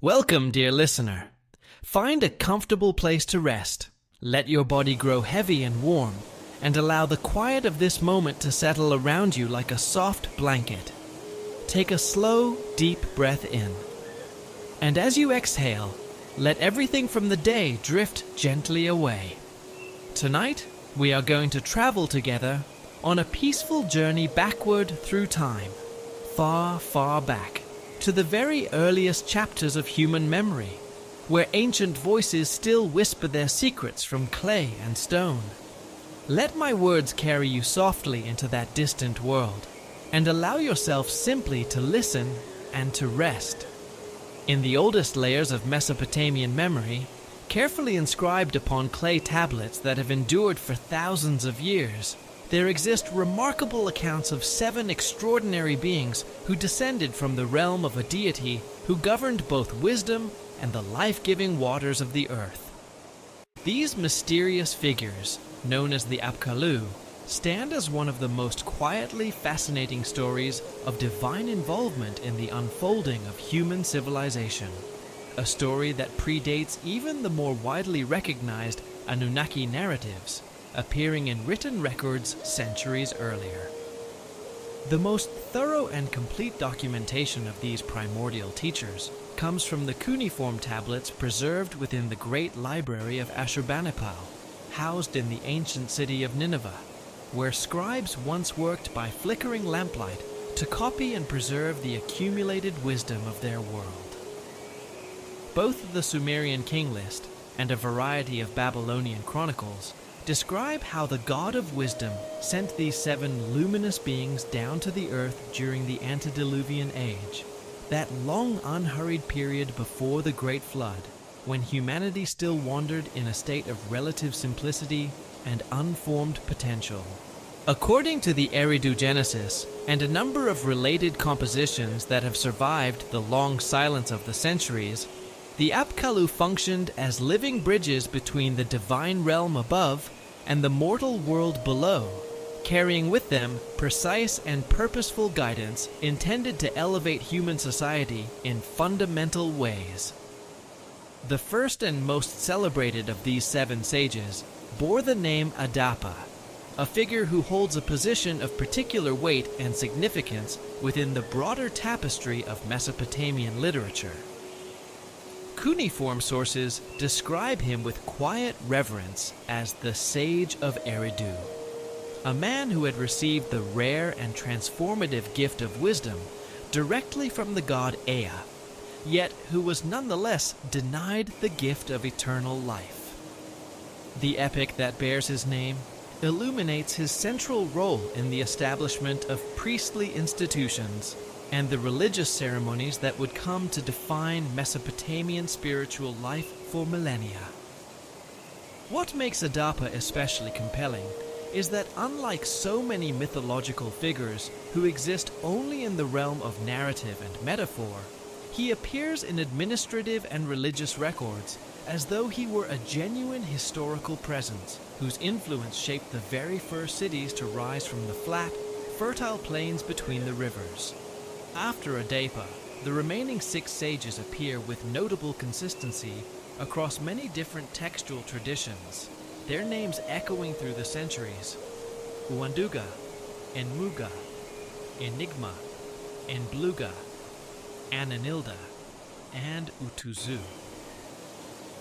Welcome, dear listener. Find a comfortable place to rest. Let your body grow heavy and warm, and allow the quiet of this moment to settle around you like a soft blanket. Take a slow, deep breath in. And as you exhale, let everything from the day drift gently away. Tonight, we are going to travel together on a peaceful journey backward through time, far, far back, to the very earliest chapters of human memory, where ancient voices still whisper their secrets from clay and stone. Let my words carry you softly into that distant world, and allow yourself simply to listen and to rest. In the oldest layers of Mesopotamian memory, carefully inscribed upon clay tablets that have endured for thousands of years, there exist remarkable accounts of 7 extraordinary beings who descended from the realm of a deity who governed both wisdom and the life-giving waters of the earth. These mysterious figures, known as the Apkallu, stand as one of the most quietly fascinating stories of divine involvement in the unfolding of human civilization. A story that predates even the more widely recognized Anunnaki narratives, appearing in written records centuries earlier. The most thorough and complete documentation of these primordial teachers comes from the cuneiform tablets preserved within the great library of Ashurbanipal, housed in the ancient city of Nineveh, where scribes once worked by flickering lamplight to copy and preserve the accumulated wisdom of their world. Both the Sumerian king list and a variety of Babylonian chronicles describe how the god of wisdom sent these 7 luminous beings down to the earth during the antediluvian age, that long unhurried period before the Great Flood, when humanity still wandered in a state of relative simplicity and unformed potential. According to the Eridu Genesis and a number of related compositions that have survived the long silence of the centuries, the Apkallu functioned as living bridges between the divine realm above and the mortal world below, carrying with them precise and purposeful guidance intended to elevate human society in fundamental ways. The first and most celebrated of these 7 sages bore the name Adapa, a figure who holds a position of particular weight and significance within the broader tapestry of Mesopotamian literature. Cuneiform sources describe him with quiet reverence as the Sage of Eridu, a man who had received the rare and transformative gift of wisdom directly from the god Ea, yet who was nonetheless denied the gift of eternal life. The epic that bears his name illuminates his central role in the establishment of priestly institutions and the religious ceremonies that would come to define Mesopotamian spiritual life for millennia. What makes Adapa especially compelling is that unlike so many mythological figures who exist only in the realm of narrative and metaphor, he appears in administrative and religious records as though he were a genuine historical presence whose influence shaped the very first cities to rise from the flat, fertile plains between the rivers. After Adapa, the remaining 6 sages appear with notable consistency across many different textual traditions, their names echoing through the centuries: Uwanduga, Enmuga, Enigma, Enbluga, Ananilda, and Utuzu.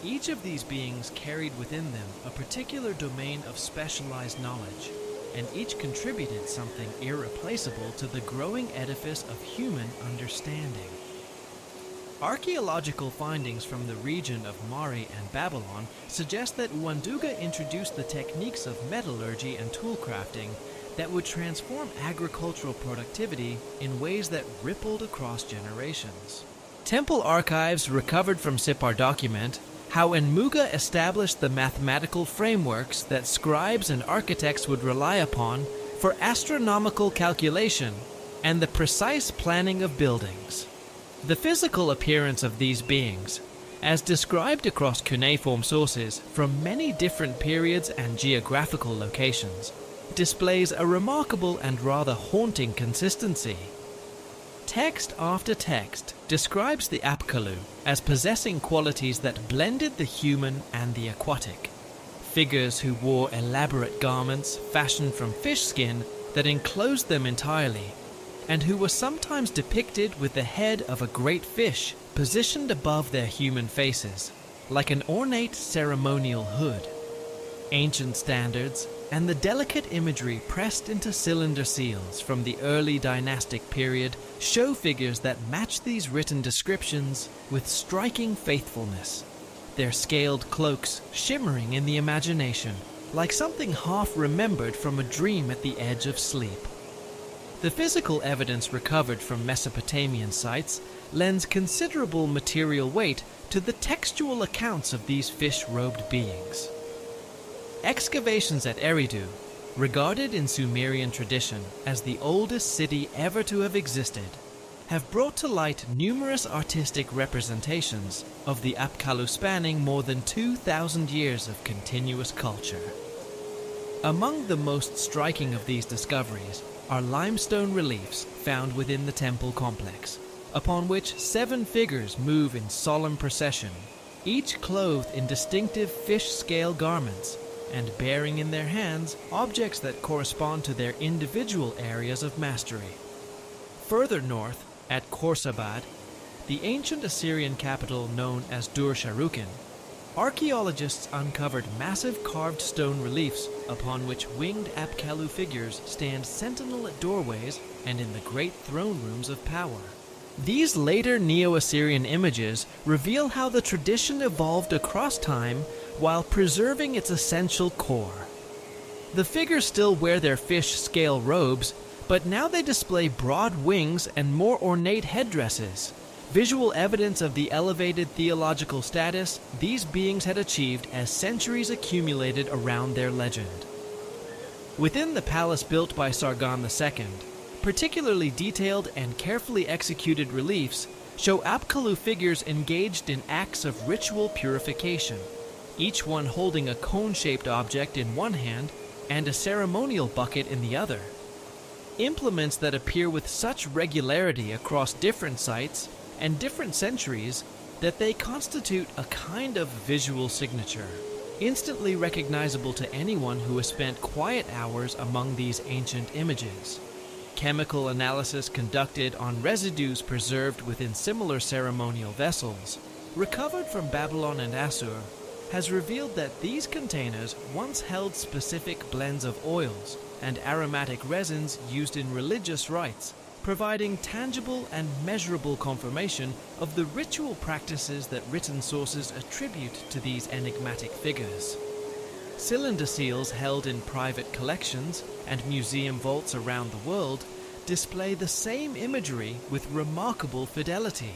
Each of these beings carried within them a particular domain of specialized knowledge, and each contributed something irreplaceable to the growing edifice of human understanding. Archaeological findings from the region of Mari and Babylon suggest that Uwanduga introduced the techniques of metallurgy and tool crafting that would transform agricultural productivity in ways that rippled across generations. Temple archives recovered from Sipar document how Enmuga established the mathematical frameworks that scribes and architects would rely upon for astronomical calculation and the precise planning of buildings. The physical appearance of these beings, as described across cuneiform sources from many different periods and geographical locations, displays a remarkable and rather haunting consistency. Text after text describes the Apkallu as possessing qualities that blended the human and the aquatic. Figures who wore elaborate garments fashioned from fish skin that enclosed them entirely, and who were sometimes depicted with the head of a great fish positioned above their human faces, like an ornate ceremonial hood. Ancient standards and the delicate imagery pressed into cylinder seals from the early dynastic period show figures that match these written descriptions with striking faithfulness, their scaled cloaks shimmering in the imagination like something half remembered from a dream at the edge of sleep. The physical evidence recovered from Mesopotamian sites lends considerable material weight to the textual accounts of these fish-robed beings. Excavations at Eridu, regarded in Sumerian tradition as the oldest city ever to have existed, have brought to light numerous artistic representations of the Apkallu spanning more than 2,000 years of continuous culture. Among the most striking of these discoveries are limestone reliefs found within the temple complex, upon which 7 figures move in solemn procession, each clothed in distinctive fish-scale garments and bearing in their hands objects that correspond to their individual areas of mastery. Further north, at Khorsabad, the ancient Assyrian capital known as Dur-Sharrukin, archaeologists uncovered massive carved stone reliefs upon which winged Apkallu figures stand sentinel at doorways and in the great throne rooms of power. These later Neo-Assyrian images reveal how the tradition evolved across time while preserving its essential core. The figures still wear their fish-scale robes, but now they display broad wings and more ornate headdresses, visual evidence of the elevated theological status these beings had achieved as centuries accumulated around their legend. Within the palace built by Sargon II, particularly detailed and carefully executed reliefs show Apkallu figures engaged in acts of ritual purification, each one holding a cone-shaped object in one hand and a ceremonial bucket in the other. Implements that appear with such regularity across different sites and different centuries that they constitute a kind of visual signature, instantly recognizable to anyone who has spent quiet hours among these ancient images. Chemical analysis conducted on residues preserved within similar ceremonial vessels, recovered from Babylon and Assur, has revealed that these containers once held specific blends of oils and aromatic resins used in religious rites, providing tangible and measurable confirmation of the ritual practices that written sources attribute to these enigmatic figures. Cylinder seals held in private collections and museum vaults around the world display the same imagery with remarkable fidelity.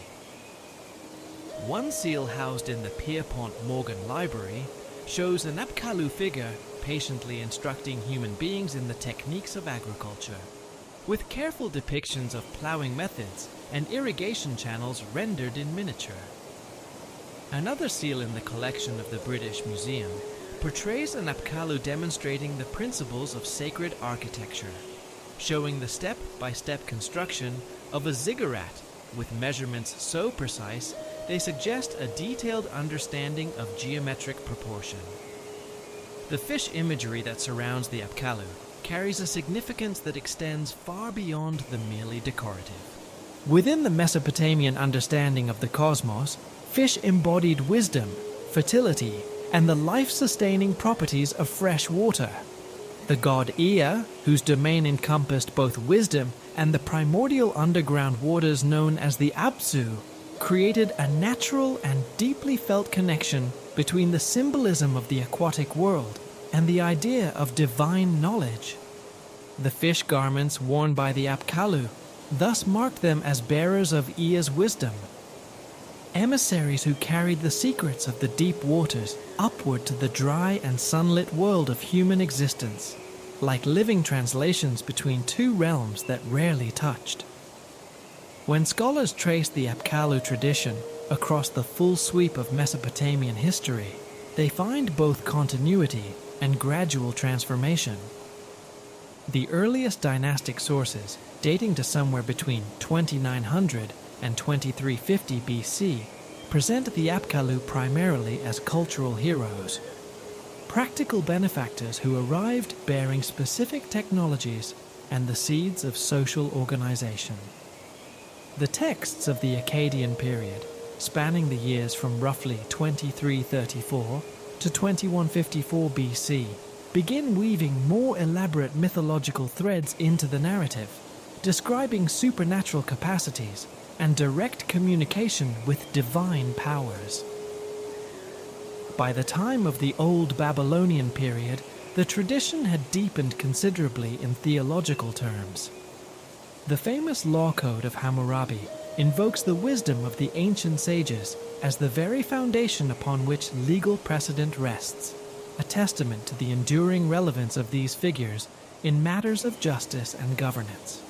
One seal housed in the Pierpont Morgan Library shows an Apkallu figure patiently instructing human beings in the techniques of agriculture, with careful depictions of plowing methods and irrigation channels rendered in miniature. Another seal in the collection of the British Museum portrays an Apkallu demonstrating the principles of sacred architecture, showing the step-by-step construction of a ziggurat with measurements so precise they suggest a detailed understanding of geometric proportion. The fish imagery that surrounds the Apkallu carries a significance that extends far beyond the merely decorative. Within the Mesopotamian understanding of the cosmos, fish embodied wisdom, fertility, and the life-sustaining properties of fresh water. The god Ea, whose domain encompassed both wisdom and the primordial underground waters known as the Apsu, created a natural and deeply felt connection between the symbolism of the aquatic world and the idea of divine knowledge. The fish garments worn by the Apkallu thus marked them as bearers of Ea's wisdom, emissaries who carried the secrets of the deep waters upward to the dry and sunlit world of human existence, like living translations between two realms that rarely touched. When scholars trace the Apkallu tradition across the full sweep of Mesopotamian history, they find both continuity and gradual transformation. The earliest dynastic sources, dating to somewhere between 2900 and 2350 BC, present the Apkallu primarily as cultural heroes, practical benefactors who arrived bearing specific technologies and the seeds of social organization. The texts of the Akkadian period, spanning the years from roughly 2334 to 2154 BC, begin weaving more elaborate mythological threads into the narrative, describing supernatural capacities and direct communication with divine powers. By the time of the Old Babylonian period, the tradition had deepened considerably in theological terms. The famous law code of Hammurabi invokes the wisdom of the ancient sages as the very foundation upon which legal precedent rests, a testament to the enduring relevance of these figures in matters of justice and governance.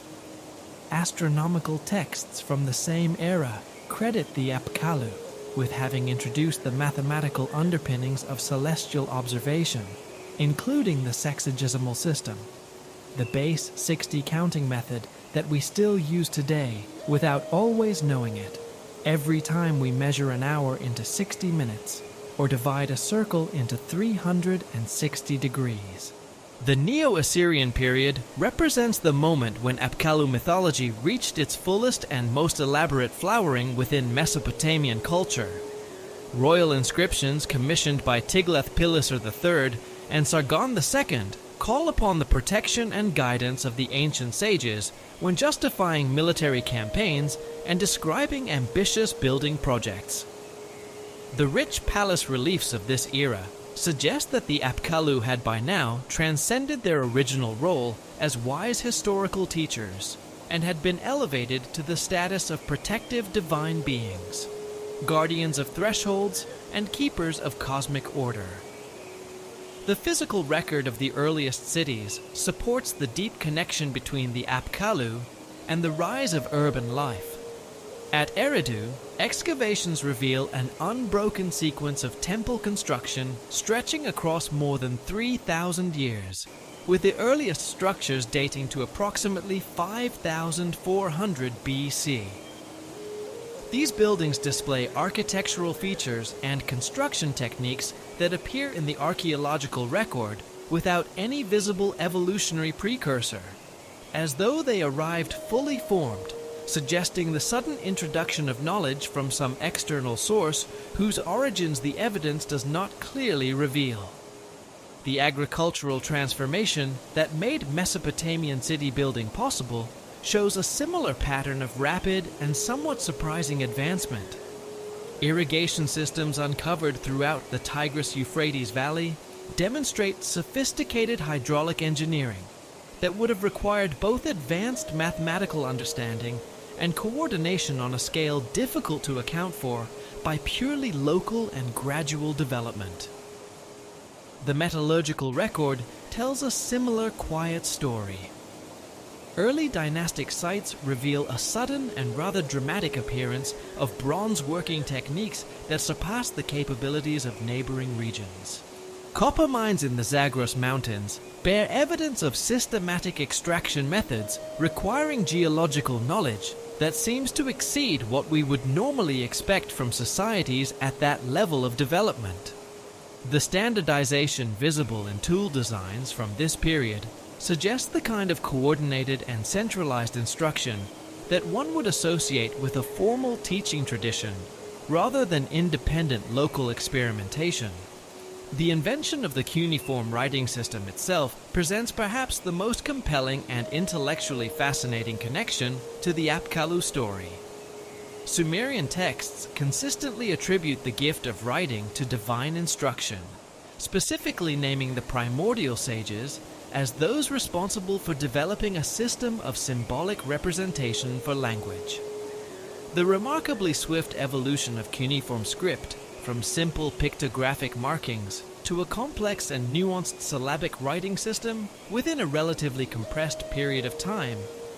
Astronomical texts from the same era credit the Apkallu with having introduced the mathematical underpinnings of celestial observation, including the sexagesimal system, the base 60 counting method that we still use today without always knowing it, every time we measure an hour into 60 minutes or divide a circle into 360 degrees. The Neo-Assyrian period represents the moment when Apkallu mythology reached its fullest and most elaborate flowering within Mesopotamian culture. Royal inscriptions commissioned by Tiglath-Pileser III and Sargon II call upon the protection and guidance of the ancient sages when justifying military campaigns and describing ambitious building projects. The rich palace reliefs of this era suggest that the Apkallu had by now transcended their original role as wise historical teachers and had been elevated to the status of protective divine beings, guardians of thresholds and keepers of cosmic order. The physical record of the earliest cities supports the deep connection between the Apkallu and the rise of urban life. At Eridu, excavations reveal an unbroken sequence of temple construction stretching across more than 3,000 years, with the earliest structures dating to approximately 5,400 BC. These buildings display architectural features and construction techniques that appear in the archaeological record without any visible evolutionary precursor, as though they arrived fully formed, suggesting the sudden introduction of knowledge from some external source whose origins the evidence does not clearly reveal. The agricultural transformation that made Mesopotamian city building possible shows a similar pattern of rapid and somewhat surprising advancement. Irrigation systems uncovered throughout the Tigris-Euphrates Valley demonstrate sophisticated hydraulic engineering that would have required both advanced mathematical understanding and coordination on a scale difficult to account for by purely local and gradual development. The metallurgical record tells a similar quiet story. Early dynastic sites reveal a sudden and rather dramatic appearance of bronze working techniques that surpass the capabilities of neighboring regions. Copper mines in the Zagros Mountains bear evidence of systematic extraction methods requiring geological knowledge that seems to exceed what we would normally expect from societies at that level of development. The standardization visible in tool designs from this period suggests the kind of coordinated and centralized instruction that one would associate with a formal teaching tradition rather than independent local experimentation. The invention of the cuneiform writing system itself presents perhaps the most compelling and intellectually fascinating connection to the Apkallu story. Sumerian texts consistently attribute the gift of writing to divine instruction, specifically naming the primordial sages as those responsible for developing a system of symbolic representation for language. The remarkably swift evolution of cuneiform script, from simple pictographic markings to a complex and nuanced syllabic writing system within a relatively compressed period of time,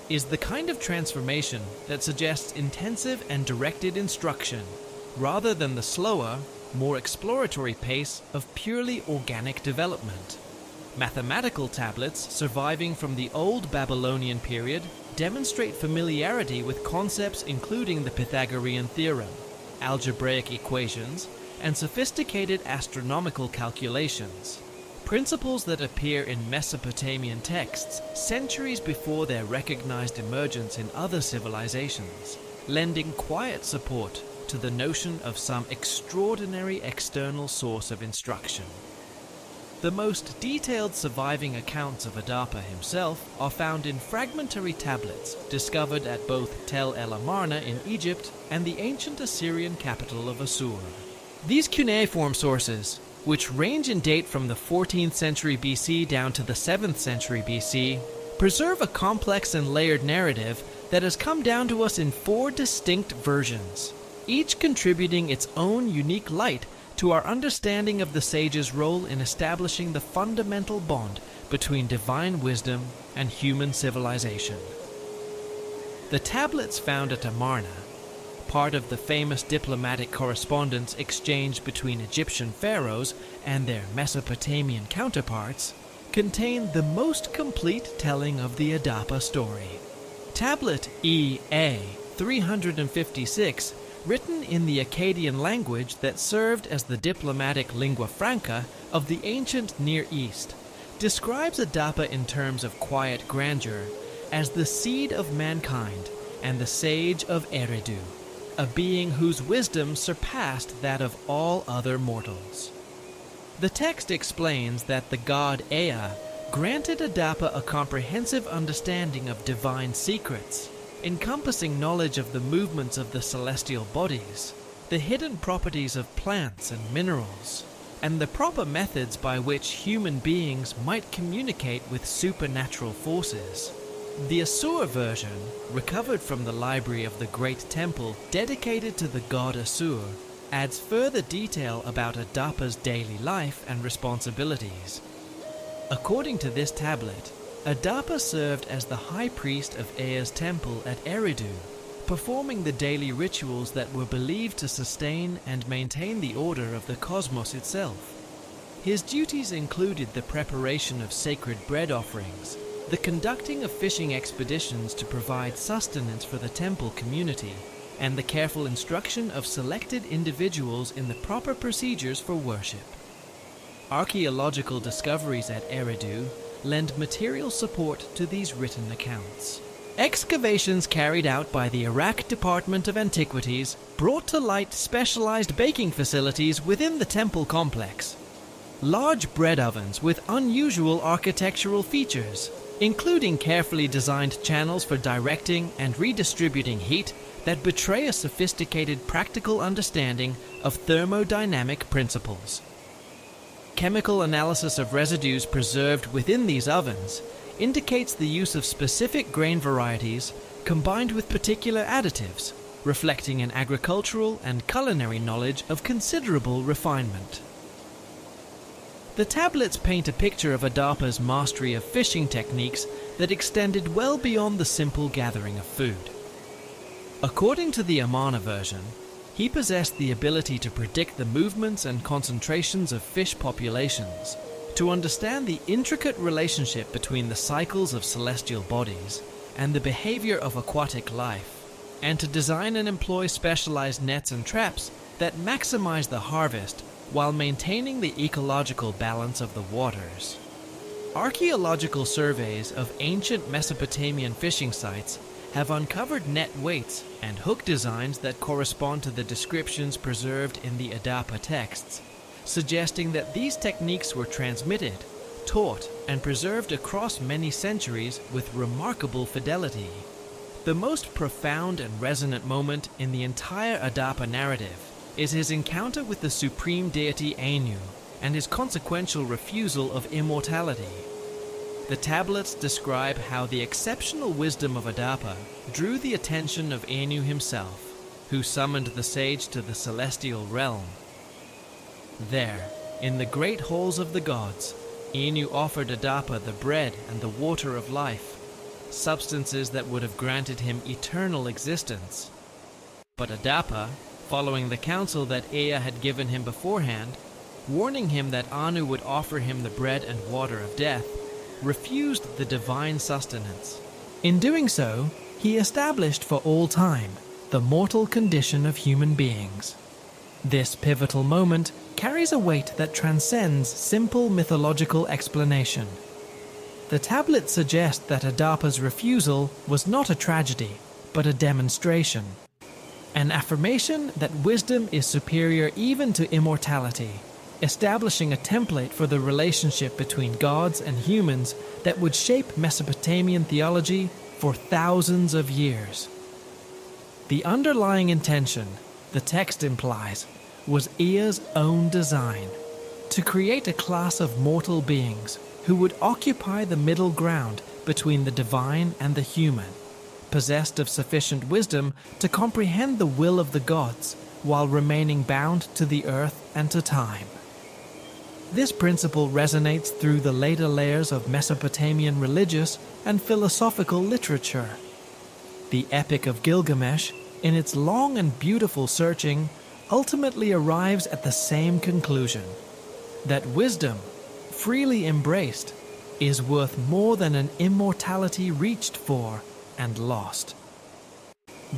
is the kind of transformation that suggests intensive and directed instruction, rather than the slower, more exploratory pace of purely organic development. Mathematical tablets surviving from the Old Babylonian period demonstrate familiarity with concepts including the Pythagorean theorem, algebraic equations, and sophisticated astronomical calculations, principles that appear in Mesopotamian texts centuries before their recognized emergence in other civilizations, lending quiet support to the notion of some extraordinary external source of instruction. The most detailed surviving accounts of Adapa himself are found in fragmentary tablets discovered at both Tel El Amarna in Egypt and the ancient Assyrian capital of Assur. These cuneiform sources, which range in date from the 14th century BC down to the 7th century BC, preserve a complex and layered narrative that has come down to us in 4 distinct versions, each contributing its own unique light to our understanding of the sage's role in establishing the fundamental bond between divine wisdom and human civilization. The tablets found at Amarna, part of the famous diplomatic correspondence exchanged between Egyptian pharaohs and their Mesopotamian counterparts, contain the most complete telling of the Adapa story. Tablet EA 356, written in the Akkadian language that served as the diplomatic lingua franca of the ancient Near East, describes Adapa in terms of quiet grandeur as the seed of mankind and the sage of Eridu, a being whose wisdom surpassed that of all other mortals. The text explains that the god Ea granted Adapa a comprehensive understanding of divine secrets, encompassing knowledge of the movements of the celestial bodies, the hidden properties of plants and minerals, and the proper methods by which human beings might communicate with supernatural forces. The Assur version, recovered from the library of the Great Temple dedicated to the god Assur, adds further detail about Adapa's daily life and responsibilities. According to this tablet, Adapa served as the high priest of Ea's temple at Eridu, performing the daily rituals that were believed to sustain and maintain the order of the cosmos itself. His duties included the preparation of sacred bread offerings, the conducting of fishing expeditions to provide sustenance for the temple community, and the careful instruction of selected individuals in the proper procedures for worship. Archaeological discoveries at Eridu lend material support to these written accounts. Excavations carried out by the Iraq Department of Antiquities brought to light specialized baking facilities within the temple complex. Large bread ovens with unusual architectural features, including carefully designed channels for directing and redistributing heat that betray a sophisticated practical understanding of thermodynamic principles. Chemical analysis of residues preserved within these ovens indicates the use of specific grain varieties combined with particular additives, reflecting an agricultural and culinary knowledge of considerable refinement. The tablets paint a picture of Adapa's mastery of fishing techniques that extended well beyond the simple gathering of food. According to the Amarna version, he possessed the ability to predict the movements and concentrations of fish populations, to understand the intricate relationship between the cycles of celestial bodies and the behavior of aquatic life, and to design and employ specialized nets and traps that maximize the harvest while maintaining the ecological balance of the waters. Archaeological surveys of ancient Mesopotamian fishing sites have uncovered net weights and hook designs that correspond to the descriptions preserved in the Adapa texts, suggesting that these techniques were transmitted, taught, and preserved across many centuries with remarkable fidelity. The most profound and resonant moment in the entire Adapa narrative is his encounter with the supreme deity Anu and his consequential refusal of immortality. The tablets describe how the exceptional wisdom of Adapa drew the attention of Anu himself, who summoned the sage to the celestial realm. There, in the great halls of the gods, Anu offered Adapa the bread and the water of life, substances that would have granted him eternal existence. But Adapa, following the counsel that Ea had given him beforehand, warning him that Anu would offer him the bread and water of death, refused the divine sustenance. In doing so, he established for all time the mortal condition of human beings. This pivotal moment carries a weight that transcends simple mythological explanation. The tablets suggest that Adapa's refusal was not a tragedy, but a demonstration. An affirmation that wisdom is superior even to immortality, establishing a template for the relationship between gods and humans that would shape Mesopotamian theology for thousands of years. The underlying intention, the text implies, was Ea's own design, to create a class of mortal beings who would occupy the middle ground between the divine and the human, possessed of sufficient wisdom to comprehend the will of the gods while remaining bound to the earth and to time. This principle resonates through the later layers of Mesopotamian religious and philosophical literature. The Epic of Gilgamesh, in its long and beautiful searching, ultimately arrives at the same conclusion, that wisdom, freely embraced, is worth more than an immortality reached for and lost.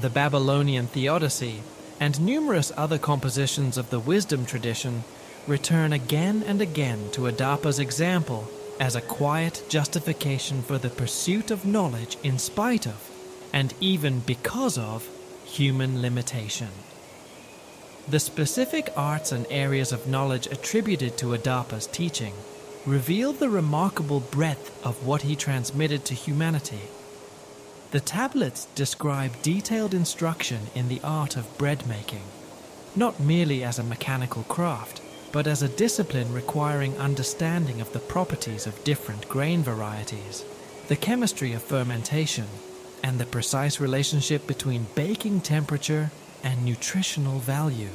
The Babylonian Theodicy and numerous other compositions of the wisdom tradition return again and again to Adapa's example as a quiet justification for the pursuit of knowledge in spite of, and even because of, human limitation. The specific arts and areas of knowledge attributed to Adapa's teaching reveal the remarkable breadth of what he transmitted to humanity. The tablets describe detailed instruction in the art of bread making, not merely as a mechanical craft, but as a discipline requiring understanding of the properties of different grain varieties, the chemistry of fermentation, and the precise relationship between baking temperature and nutritional value.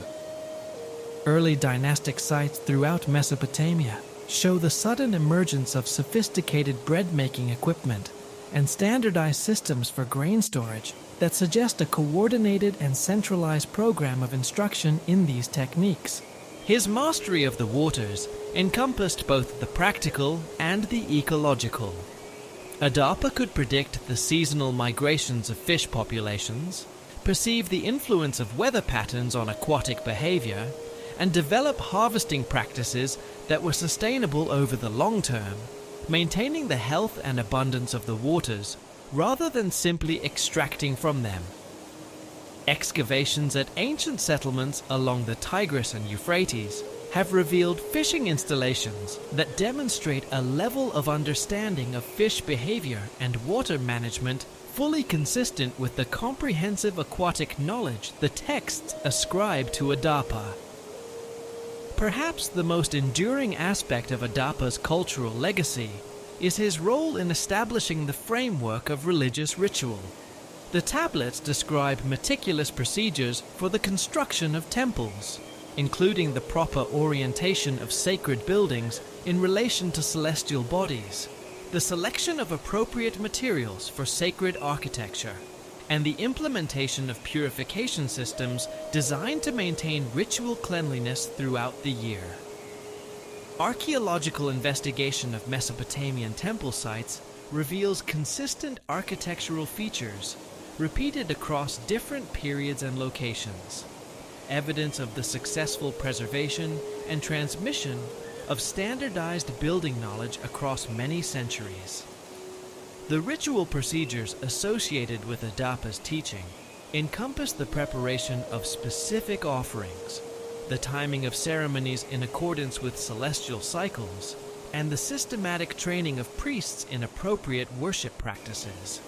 Early dynastic sites throughout Mesopotamia show the sudden emergence of sophisticated bread-making equipment and standardized systems for grain storage that suggest a coordinated and centralized program of instruction in these techniques. His mastery of the waters encompassed both the practical and the ecological. Adapa could predict the seasonal migrations of fish populations, perceive the influence of weather patterns on aquatic behavior, and develop harvesting practices that were sustainable over the long term, maintaining the health and abundance of the waters rather than simply extracting from them. Excavations at ancient settlements along the Tigris and Euphrates have revealed fishing installations that demonstrate a level of understanding of fish behavior and water management fully consistent with the comprehensive aquatic knowledge the texts ascribe to Adapa. Perhaps the most enduring aspect of Adapa's cultural legacy is his role in establishing the framework of religious ritual. The tablets describe meticulous procedures for the construction of temples, including the proper orientation of sacred buildings in relation to celestial bodies, the selection of appropriate materials for sacred architecture, and the implementation of purification systems designed to maintain ritual cleanliness throughout the year. Archaeological investigation of Mesopotamian temple sites reveals consistent architectural features repeated across different periods and locations, evidence of the successful preservation and transmission of standardized building knowledge across many centuries. The ritual procedures associated with Adapa's teaching encompass the preparation of specific offerings, the timing of ceremonies in accordance with celestial cycles, and the systematic training of priests in appropriate worship practices.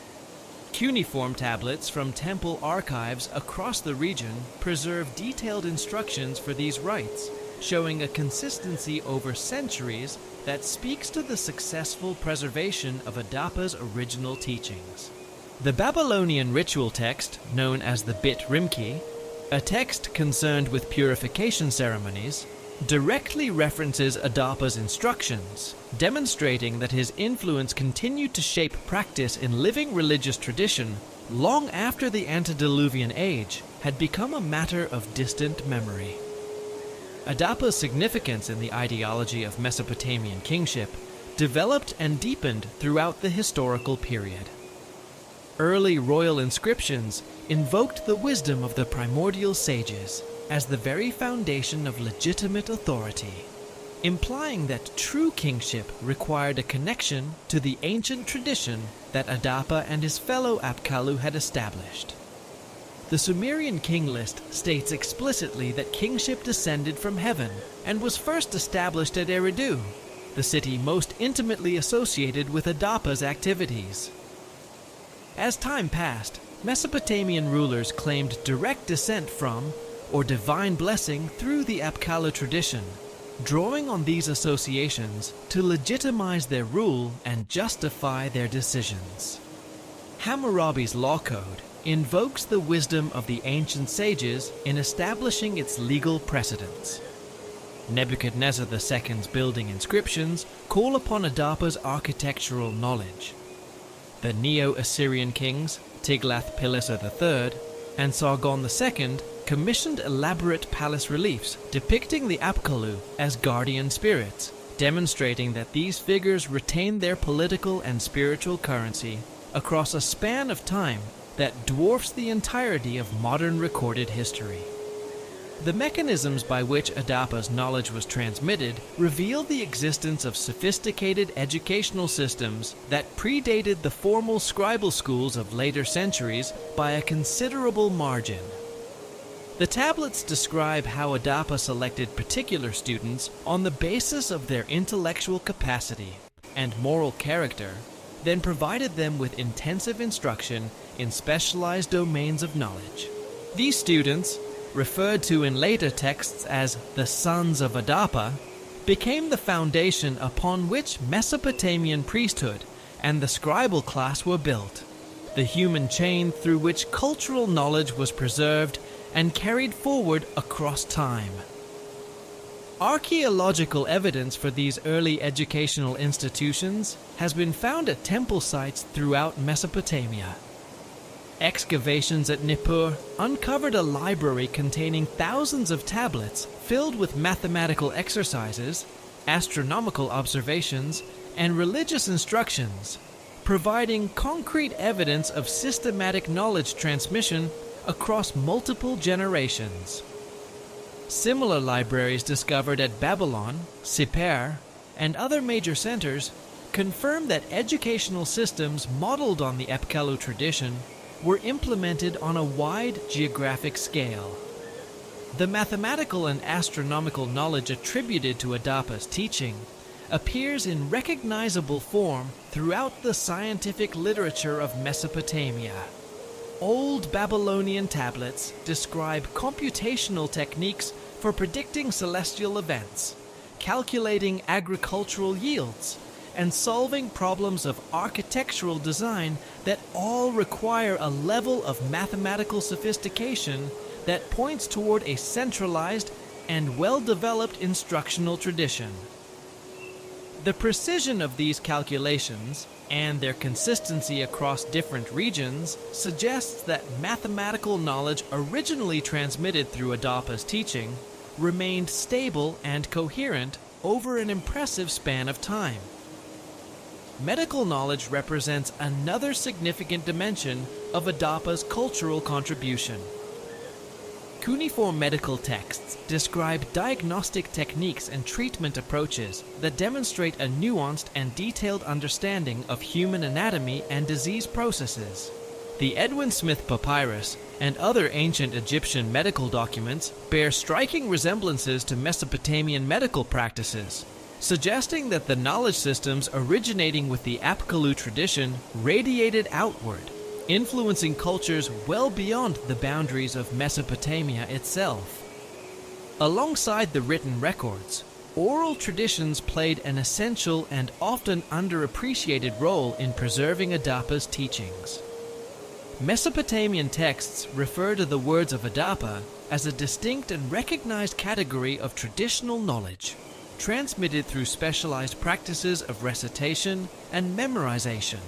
Cuneiform tablets from temple archives across the region preserve detailed instructions for these rites, showing a consistency over centuries that speaks to the successful preservation of Adapa's original teachings. The Babylonian ritual text, known as the Bit Rimki, a text concerned with purification ceremonies, directly references Adapa's instructions, demonstrating that his influence continued to shape practice in living religious tradition long after the antediluvian age had become a matter of distant memory. Adapa's significance in the ideology of Mesopotamian kingship developed and deepened throughout the historical period. Early royal inscriptions invoked the wisdom of the primordial sages as the very foundation of legitimate authority, implying that true kingship required a connection to the ancient tradition that Adapa and his fellow Apkallu had established. The Sumerian king list states explicitly that kingship descended from heaven and was first established at Eridu, the city most intimately associated with Adapa's activities. As time passed, Mesopotamian rulers claimed direct descent from, or divine blessing through the Apkallu tradition, drawing on these associations to legitimize their rule and justify their decisions. Hammurabi's law code invokes the wisdom of the ancient sages in establishing its legal precedents. Nebuchadnezzar II's building inscriptions call upon Adapa's architectural knowledge. The Neo-Assyrian kings, Tiglath-Pileser III and Sargon II, commissioned elaborate palace reliefs depicting the Apkallu as guardian spirits, demonstrating that these figures retained their political and spiritual currency across a span of time that dwarfs the entirety of modern recorded history. The mechanisms by which Adapa's knowledge was transmitted reveal the existence of sophisticated educational systems that predated the formal scribal schools of later centuries by a considerable margin. The tablets describe how Adapa selected particular students on the basis of their intellectual capacity and moral character, then provided them with intensive instruction in specialized domains of knowledge. These students, referred to in later texts as the sons of Adapa, became the foundation upon which Mesopotamian priesthood and the scribal class were built, the human chain through which cultural knowledge was preserved and carried forward across time. Archaeological evidence for these early educational institutions has been found at temple sites throughout Mesopotamia. Excavations at Nippur uncovered a library containing thousands of tablets filled with mathematical exercises, astronomical observations, and religious instructions, providing concrete evidence of systematic knowledge transmission across multiple generations. Similar libraries discovered at Babylon, Sippar, and other major centers confirm that educational systems modeled on the Apkallu tradition were implemented on a wide geographic scale. The mathematical and astronomical knowledge attributed to Adapa's teaching appears in recognizable form throughout the scientific literature of Mesopotamia. Old Babylonian tablets describe computational techniques for predicting celestial events, calculating agricultural yields, and solving problems of architectural design that all require a level of mathematical sophistication that points toward a centralized and well-developed instructional tradition. The precision of these calculations and their consistency across different regions suggests that mathematical knowledge originally transmitted through Adapa's teaching remained stable and coherent over an impressive span of time. Medical knowledge represents another significant dimension of Adapa's cultural contribution. Cuneiform medical texts describe diagnostic techniques and treatment approaches that demonstrate a nuanced and detailed understanding of human anatomy and disease processes. The Edwin Smith Papyrus and other ancient Egyptian medical documents bear striking resemblances to Mesopotamian medical practices, suggesting that the knowledge systems originating with the Apkallu tradition radiated outward, influencing cultures well beyond the boundaries of Mesopotamia itself. Alongside the written records, oral traditions played an essential and often underappreciated role in preserving Adapa's teachings. Mesopotamian texts refer to the words of Adapa as a distinct and recognized category of traditional knowledge, transmitted through specialized practices of recitation and memorization.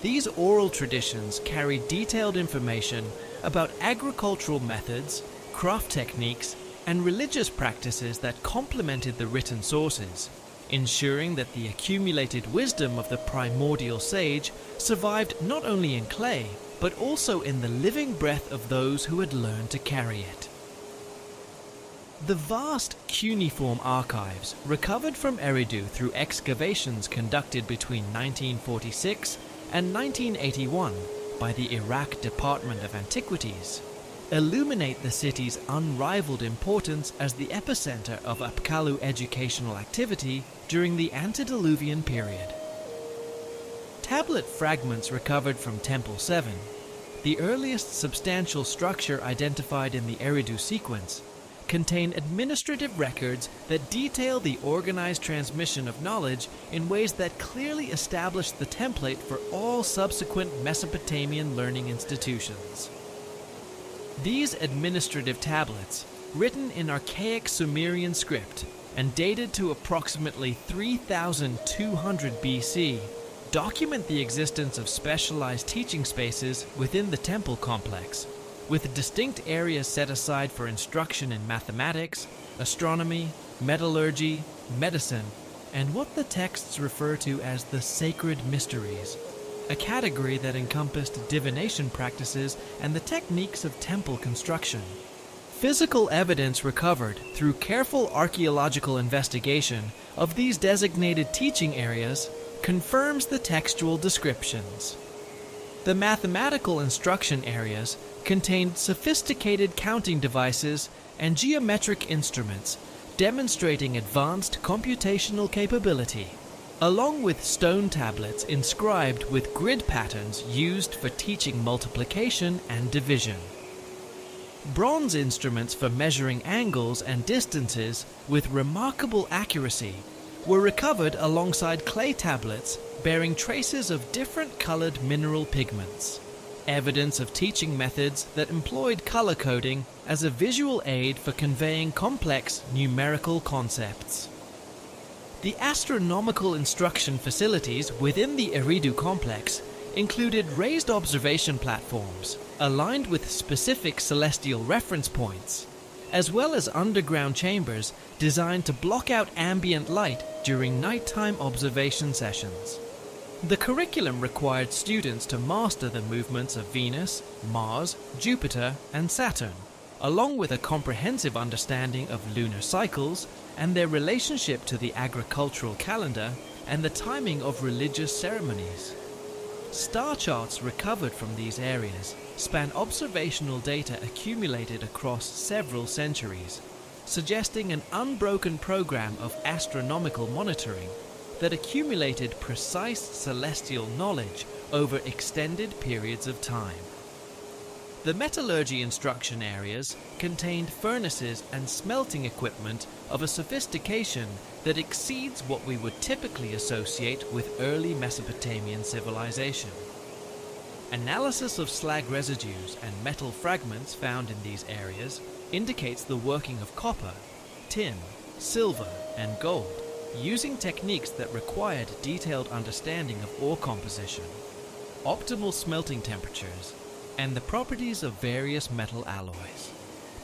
These oral traditions carry detailed information about agricultural methods, craft techniques, and religious practices that complemented the written sources, ensuring that the accumulated wisdom of the primordial sage survived not only in clay, but also in the living breath of those who had learned to carry it. The vast cuneiform archives recovered from Eridu through excavations conducted between 1946 and 1981 by the Iraq Department of Antiquities illuminate the city's unrivaled importance as the epicenter of Apkallu educational activity during the antediluvian period. Tablet fragments recovered from Temple 7, the earliest substantial structure identified in the Eridu sequence, contain administrative records that detail the organized transmission of knowledge in ways that clearly establish the template for all subsequent Mesopotamian learning institutions. These administrative tablets, written in archaic Sumerian script and dated to approximately 3200 BC, document the existence of specialized teaching spaces within the temple complex, with distinct areas set aside for instruction in mathematics, astronomy, metallurgy, medicine, and what the texts refer to as the sacred mysteries, a category that encompassed divination practices and the techniques of temple construction. Physical evidence recovered through careful archaeological investigation of these designated teaching areas confirms the textual descriptions. The mathematical instruction areas contained sophisticated counting devices and geometric instruments demonstrating advanced computational capability, along with stone tablets inscribed with grid patterns used for teaching multiplication and division. Bronze instruments for measuring angles and distances with remarkable accuracy were recovered alongside clay tablets bearing traces of different colored mineral pigments, evidence of teaching methods that employed color coding as a visual aid for conveying complex numerical concepts. The astronomical instruction facilities within the Eridu complex included raised observation platforms aligned with specific celestial reference points, as well as underground chambers designed to block out ambient light during nighttime observation sessions. The curriculum required students to master the movements of Venus, Mars, Jupiter, and Saturn, along with a comprehensive understanding of lunar cycles and their relationship to the agricultural calendar and the timing of religious ceremonies. Star charts recovered from these areas span observational data accumulated across several centuries, suggesting an unbroken program of astronomical monitoring that accumulated precise celestial knowledge over extended periods of time. The metallurgy instruction areas contained furnaces and smelting equipment of a sophistication that exceeds what we would typically associate with early Mesopotamian civilization. Analysis of slag residues and metal fragments found in these areas indicates the working of copper, tin, silver, and gold, using techniques that required detailed understanding of ore composition, optimal smelting temperatures, and the properties of various metal alloys.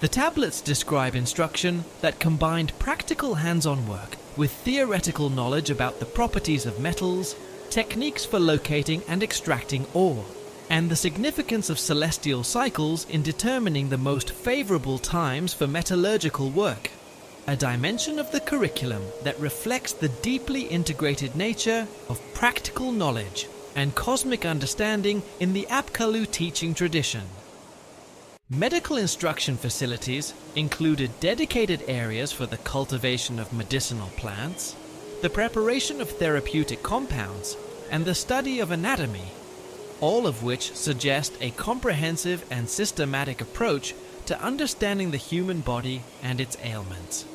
The tablets describe instruction that combined practical hands-on work with theoretical knowledge about the properties of metals, techniques for locating and extracting ore, and the significance of celestial cycles in determining the most favorable times for metallurgical work, a dimension of the curriculum that reflects the deeply integrated nature of practical knowledge and cosmic understanding in the Apkallu teaching tradition. Medical instruction facilities included dedicated areas for the cultivation of medicinal plants, the preparation of therapeutic compounds, and the study of anatomy, all of which suggest a comprehensive and systematic approach to understanding the human body and its ailments.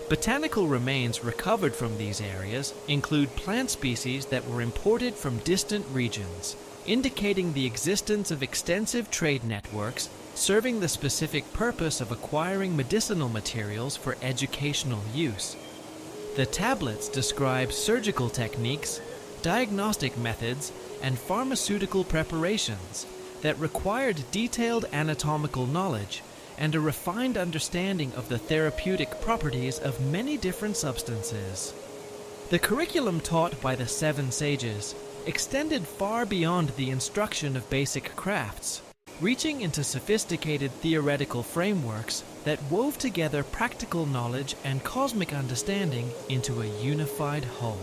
Botanical remains recovered from these areas include plant species that were imported from distant regions, indicating the existence of extensive trade networks serving the specific purpose of acquiring medicinal materials for educational use. The tablets describe surgical techniques, diagnostic methods, and pharmaceutical preparations that required detailed anatomical knowledge and a refined understanding of the therapeutic properties of many different substances. The curriculum taught by the 7 sages extended far beyond the instruction of basic crafts, reaching into sophisticated theoretical frameworks that wove together practical knowledge and cosmic understanding into a unified whole.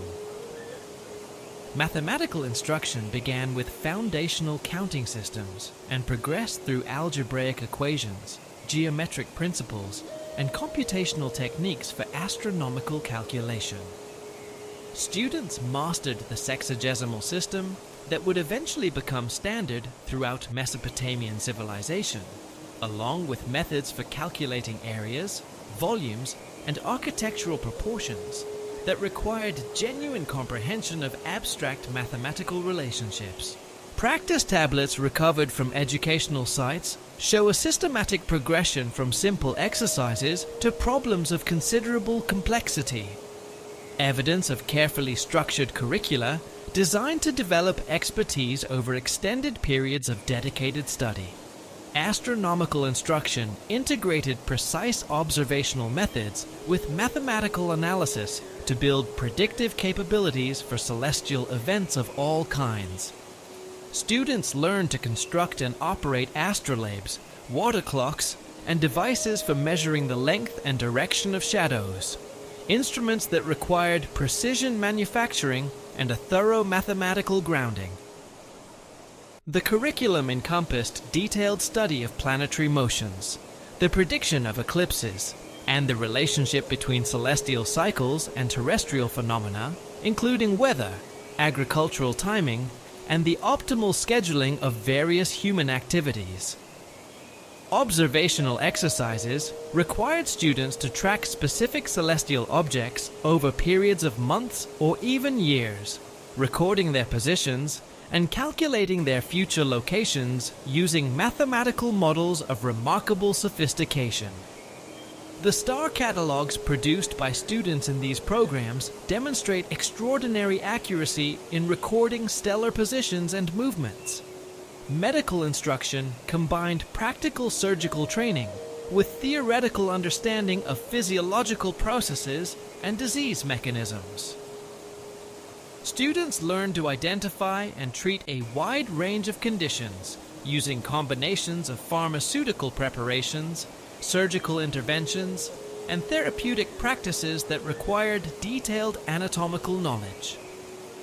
Mathematical instruction began with foundational counting systems and progressed through algebraic equations, geometric principles, and computational techniques for astronomical calculation. Students mastered the sexagesimal system that would eventually become standard throughout Mesopotamian civilization, along with methods for calculating areas, volumes, and architectural proportions that required genuine comprehension of abstract mathematical relationships. Practice tablets recovered from educational sites show a systematic progression from simple exercises to problems of considerable complexity. Evidence of carefully structured curricula designed to develop expertise over extended periods of dedicated study. Astronomical instruction integrated precise observational methods with mathematical analysis to build predictive capabilities for celestial events of all kinds. Students learned to construct and operate astrolabes, water clocks, and devices for measuring the length and direction of shadows, instruments that required precision manufacturing and a thorough mathematical grounding. The curriculum encompassed detailed study of planetary motions, the prediction of eclipses, and the relationship between celestial cycles and terrestrial phenomena, including weather, agricultural timing, and the optimal scheduling of various human activities. Observational exercises required students to track specific celestial objects over periods of months or even years, recording their positions and calculating their future locations using mathematical models of remarkable sophistication. The star catalogs produced by students in these programs demonstrate extraordinary accuracy in recording stellar positions and movements. Medical instruction combined practical surgical training with theoretical understanding of physiological processes and disease mechanisms. Students learned to identify and treat a wide range of conditions using combinations of pharmaceutical preparations, surgical interventions, and therapeutic practices that required detailed anatomical knowledge.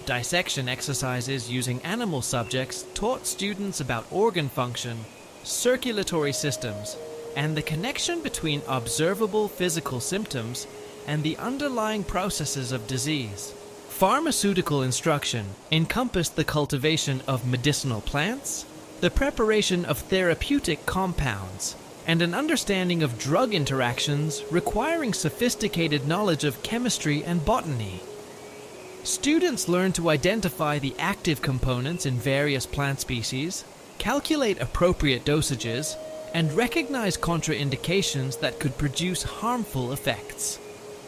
Dissection exercises using animal subjects taught students about organ function, circulatory systems, and the connection between observable physical symptoms and the underlying processes of disease. Pharmaceutical instruction encompassed the cultivation of medicinal plants, the preparation of therapeutic compounds, and an understanding of drug interactions requiring sophisticated knowledge of chemistry and botany. Students learn to identify the active components in various plant species, calculate appropriate dosages, and recognize contraindications that could produce harmful effects.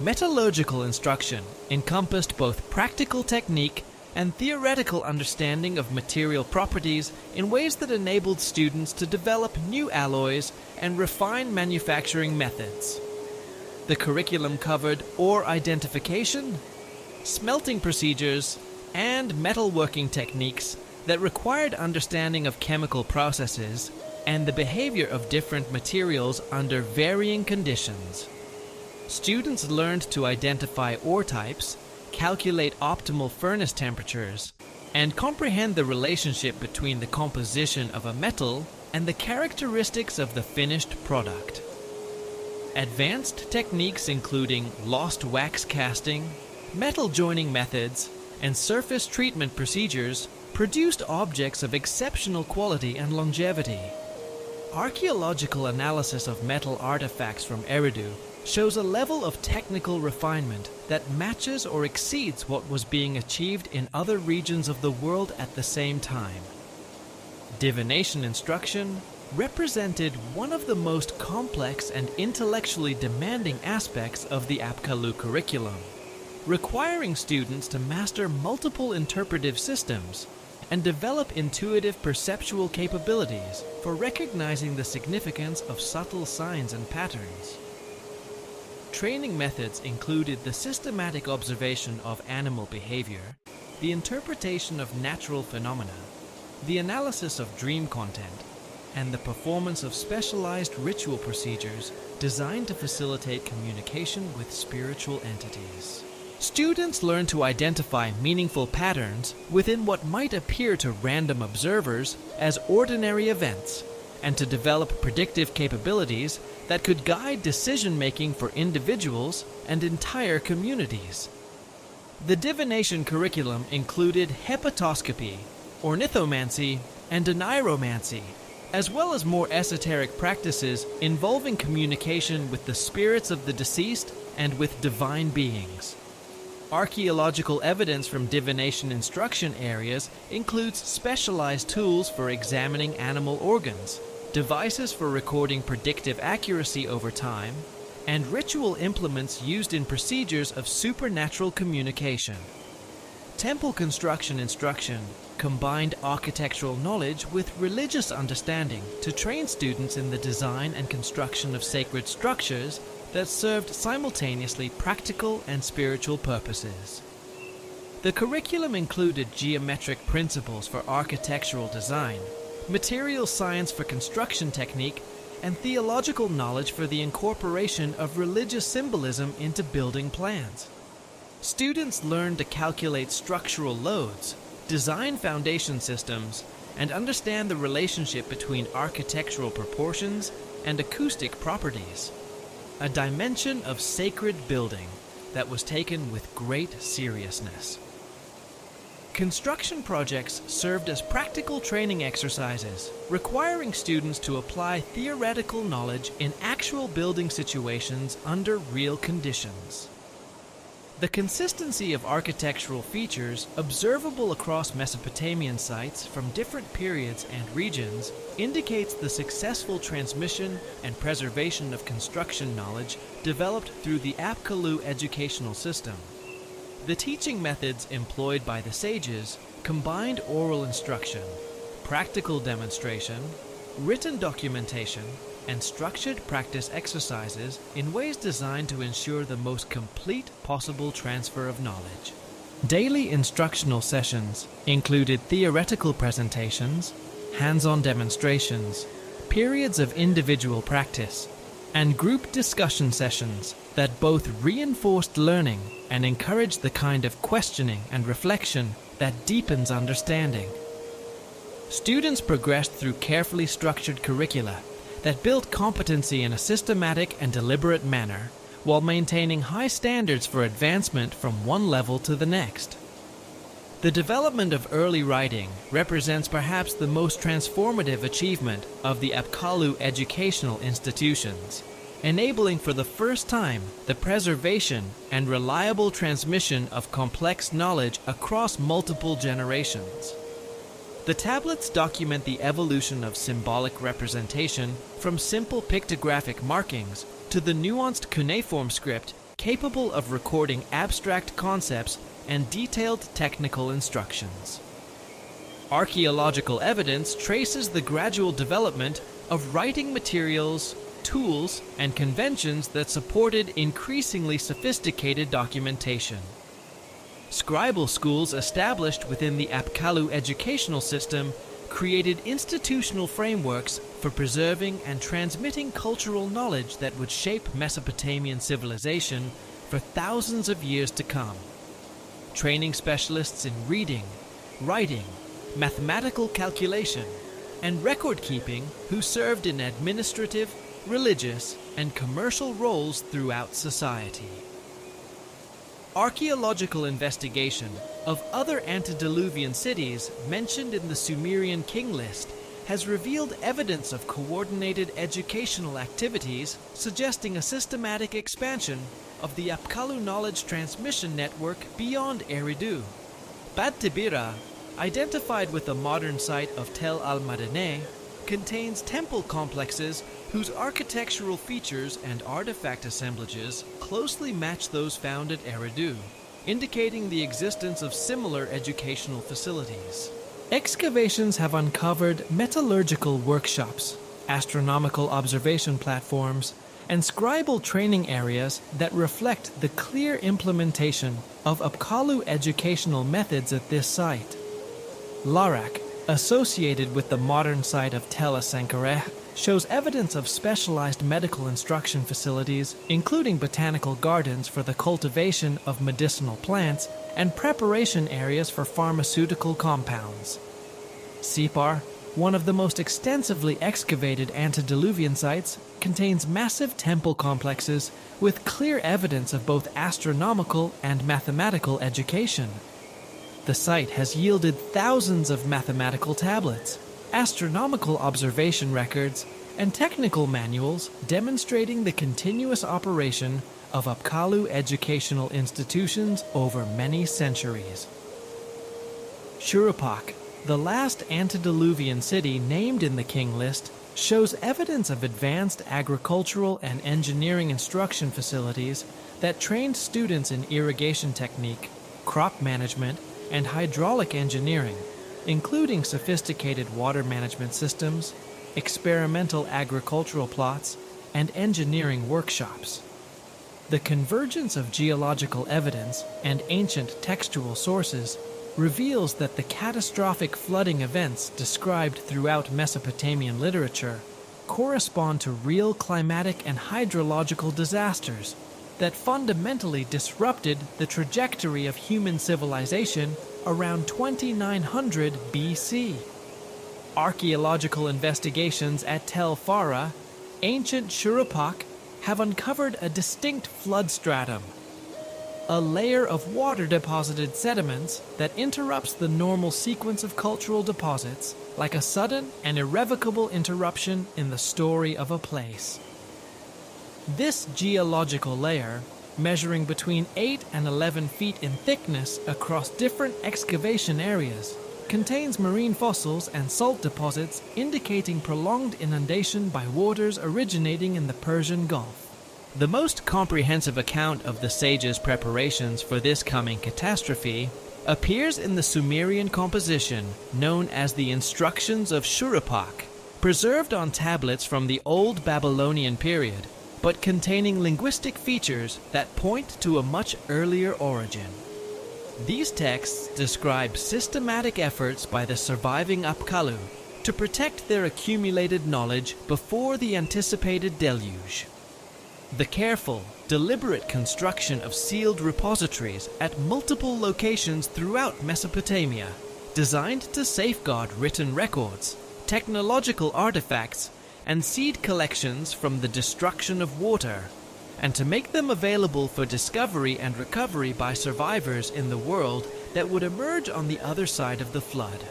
Metallurgical instruction encompassed both practical technique and theoretical understanding of material properties in ways that enabled students to develop new alloys and refine manufacturing methods. The curriculum covered ore identification, smelting procedures, and metalworking techniques that required understanding of chemical processes and the behavior of different materials under varying conditions. Students learned to identify ore types, calculate optimal furnace temperatures, and comprehend the relationship between the composition of a metal and the characteristics of the finished product. Advanced techniques including lost wax casting, metal joining methods, and surface treatment procedures produced objects of exceptional quality and longevity. Archaeological analysis of metal artifacts from Eridu shows a level of technical refinement that matches or exceeds what was being achieved in other regions of the world at the same time. Divination instruction represented one of the most complex and intellectually demanding aspects of the Apkallu curriculum, requiring students to master multiple interpretive systems and develop intuitive perceptual capabilities for recognizing the significance of subtle signs and patterns. Training methods included the systematic observation of animal behavior, the interpretation of natural phenomena, the analysis of dream content, and the performance of specialized ritual procedures designed to facilitate communication with spiritual entities. Students learn to identify meaningful patterns within what might appear to random observers as ordinary events, and to develop predictive capabilities that could guide decision-making for individuals and entire communities. The divination curriculum included hepatoscopy, ornithomancy, and oneiromancy, as well as more esoteric practices involving communication with the spirits of the deceased and with divine beings. Archaeological evidence from divination instruction areas includes specialized tools for examining animal organs, devices for recording predictive accuracy over time, and ritual implements used in procedures of supernatural communication. Temple construction instruction combined architectural knowledge with religious understanding to train students in the design and construction of sacred structures that served simultaneously practical and spiritual purposes. The curriculum included geometric principles for architectural design, material science for construction technique, and theological knowledge for the incorporation of religious symbolism into building plans. Students learned to calculate structural loads, design foundation systems, and understand the relationship between architectural proportions and acoustic properties. A dimension of sacred building that was taken with great seriousness. Construction projects served as practical training exercises, requiring students to apply theoretical knowledge in actual building situations under real conditions. The consistency of architectural features observable across Mesopotamian sites from different periods and regions indicates the successful transmission and preservation of construction knowledge developed through the Apkallu educational system. The teaching methods employed by the sages combined oral instruction, practical demonstration, written documentation, and structured practice exercises in ways designed to ensure the most complete possible transfer of knowledge. Daily instructional sessions included theoretical presentations, hands-on demonstrations, periods of individual practice, and group discussion sessions that both reinforced learning and encouraged the kind of questioning and reflection that deepens understanding. Students progressed through carefully structured curricula that built competency in a systematic and deliberate manner while maintaining high standards for advancement from one level to the next. The development of early writing represents perhaps the most transformative achievement of the Apkallu educational institutions, enabling for the first time the preservation and reliable transmission of complex knowledge across multiple generations. The tablets document the evolution of symbolic representation from simple pictographic markings to the nuanced cuneiform script capable of recording abstract concepts and detailed technical instructions. Archaeological evidence traces the gradual development of writing materials, tools, and conventions that supported increasingly sophisticated documentation. Scribal schools established within the Apkallu educational system created institutional frameworks for preserving and transmitting cultural knowledge that would shape Mesopotamian civilization for thousands of years to come. Training specialists in reading, writing, mathematical calculation, and record-keeping who served in administrative, religious, and commercial roles throughout society. Archaeological investigation of other antediluvian cities mentioned in the Sumerian king list has revealed evidence of coordinated educational activities suggesting a systematic expansion of the Apkallu knowledge transmission network beyond Eridu. Bad Tibira, identified with the modern site of Tel al-Madineh, contains temple complexes whose architectural features and artifact assemblages closely match those found at Eridu, indicating the existence of similar educational facilities. Excavations have uncovered metallurgical workshops, astronomical observation platforms, and scribal training areas that reflect the clear implementation of Apkallu educational methods at this site. Larak, associated with the modern site of Tel Asenkareh, shows evidence of specialized medical instruction facilities, including botanical gardens for the cultivation of medicinal plants and preparation areas for pharmaceutical compounds. Separ, one of the most extensively excavated antediluvian sites, contains massive temple complexes with clear evidence of both astronomical and mathematical education. The site has yielded thousands of mathematical tablets, astronomical observation records, and technical manuals demonstrating the continuous operation of Apkallu educational institutions over many centuries. Shurupak, the last antediluvian city named in the king list, shows evidence of advanced agricultural and engineering instruction facilities that trained students in irrigation technique, crop management, and hydraulic engineering, including sophisticated water management systems, experimental agricultural plots, and engineering workshops. The convergence of geological evidence and ancient textual sources reveals that the catastrophic flooding events described throughout Mesopotamian literature correspond to real climatic and hydrological disasters that fundamentally disrupted the trajectory of human civilization around 2900 BC. Archaeological investigations at Tel Farah, ancient Shurupak, have uncovered a distinct flood stratum, a layer of water-deposited sediments that interrupts the normal sequence of cultural deposits like a sudden and irrevocable interruption in the story of a place. This geological layer, measuring between 8 and 11 feet in thickness across different excavation areas, contains marine fossils and salt deposits indicating prolonged inundation by waters originating in the Persian Gulf. The most comprehensive account of the sages' preparations for this coming catastrophe appears in the Sumerian composition known as the Instructions of Shurupak, preserved on tablets from the Old Babylonian period, but containing linguistic features that point to a much earlier origin. These texts describe systematic efforts by the surviving Apkallu to protect their accumulated knowledge before the anticipated deluge. The careful, deliberate construction of sealed repositories at multiple locations throughout Mesopotamia, designed to safeguard written records, technological artifacts, and seed collections from the destruction of water, and to make them available for discovery and recovery by survivors in the world that would emerge on the other side of the flood.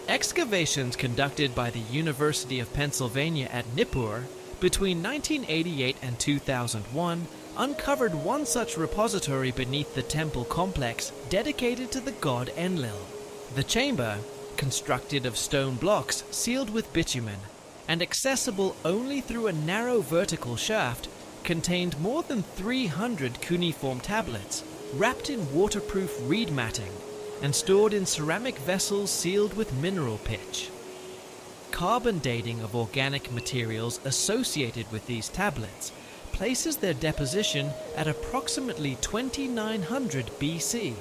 Excavations conducted by the University of Pennsylvania at Nippur between 1988 and 2001 uncovered one such repository beneath the temple complex dedicated to the god Enlil. The chamber, constructed of stone blocks sealed with bitumen and accessible only through a narrow vertical shaft, contained more than 300 cuneiform tablets wrapped in waterproof reed matting and stored in ceramic vessels sealed with mineral pitch. Carbon dating of organic materials associated with these tablets places their deposition at approximately 2900 BC,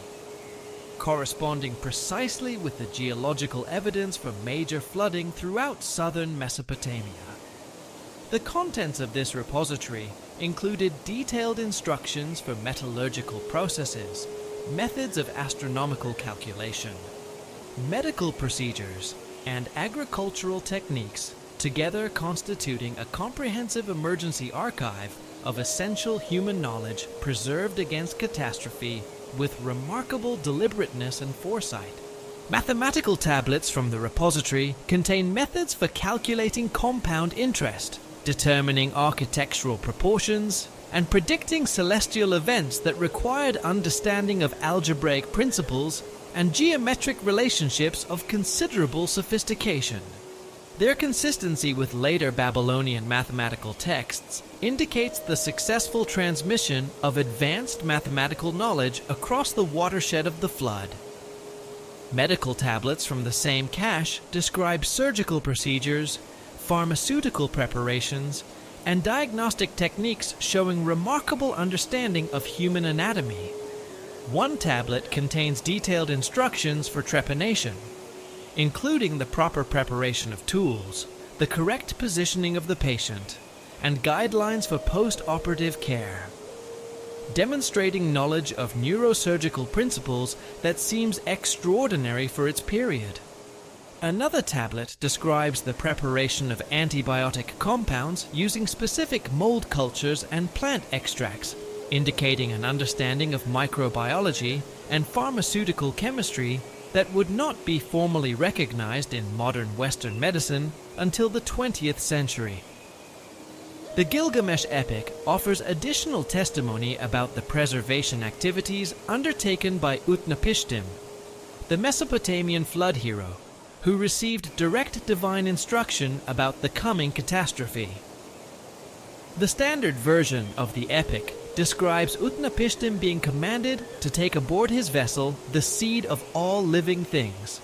corresponding precisely with the geological evidence for major flooding throughout southern Mesopotamia. The contents of this repository included detailed instructions for metallurgical processes, methods of astronomical calculation, medical procedures, and agricultural techniques, together constituting a comprehensive emergency archive of essential human knowledge preserved against catastrophe with remarkable deliberateness and foresight. Mathematical tablets from the repository contain methods for calculating compound interest, determining architectural proportions, and predicting celestial events that required understanding of algebraic principles and geometric relationships of considerable sophistication. Their consistency with later Babylonian mathematical texts indicates the successful transmission of advanced mathematical knowledge across the watershed of the flood. Medical tablets from the same cache describe surgical procedures, pharmaceutical preparations, and diagnostic techniques showing remarkable understanding of human anatomy. One tablet contains detailed instructions for trepanation, including the proper preparation of tools, the correct positioning of the patient, and guidelines for post-operative care, demonstrating knowledge of neurosurgical principles that seems extraordinary for its period. Another tablet describes the preparation of antibiotic compounds using specific mold cultures and plant extracts, indicating an understanding of microbiology and pharmaceutical chemistry that would not be formally recognized in modern Western medicine until the 20th century. The Gilgamesh epic offers additional testimony about the preservation activities undertaken by Utnapishtim, the Mesopotamian flood hero, who received direct divine instruction about the coming catastrophe. The standard version of the epic describes Utnapishtim being commanded to take aboard his vessel the seed of all living things.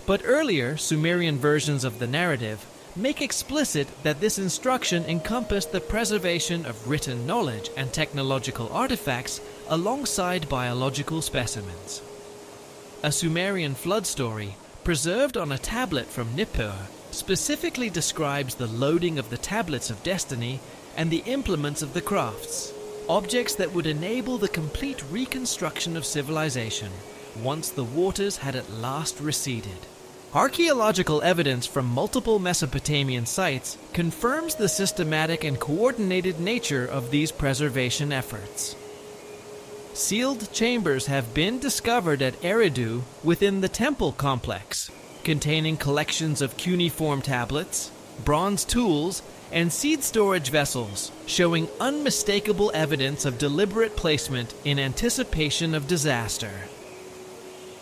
But earlier Sumerian versions of the narrative make explicit that this instruction encompassed the preservation of written knowledge and technological artifacts alongside biological specimens. A Sumerian flood story, preserved on a tablet from Nippur, specifically describes the loading of the tablets of destiny and the implements of the crafts, objects that would enable the complete reconstruction of civilization once the waters had at last receded. Archaeological evidence from multiple Mesopotamian sites confirms the systematic and coordinated nature of these preservation efforts. Sealed chambers have been discovered at Eridu within the temple complex, containing collections of cuneiform tablets, bronze tools, and seed storage vessels, showing unmistakable evidence of deliberate placement in anticipation of disaster.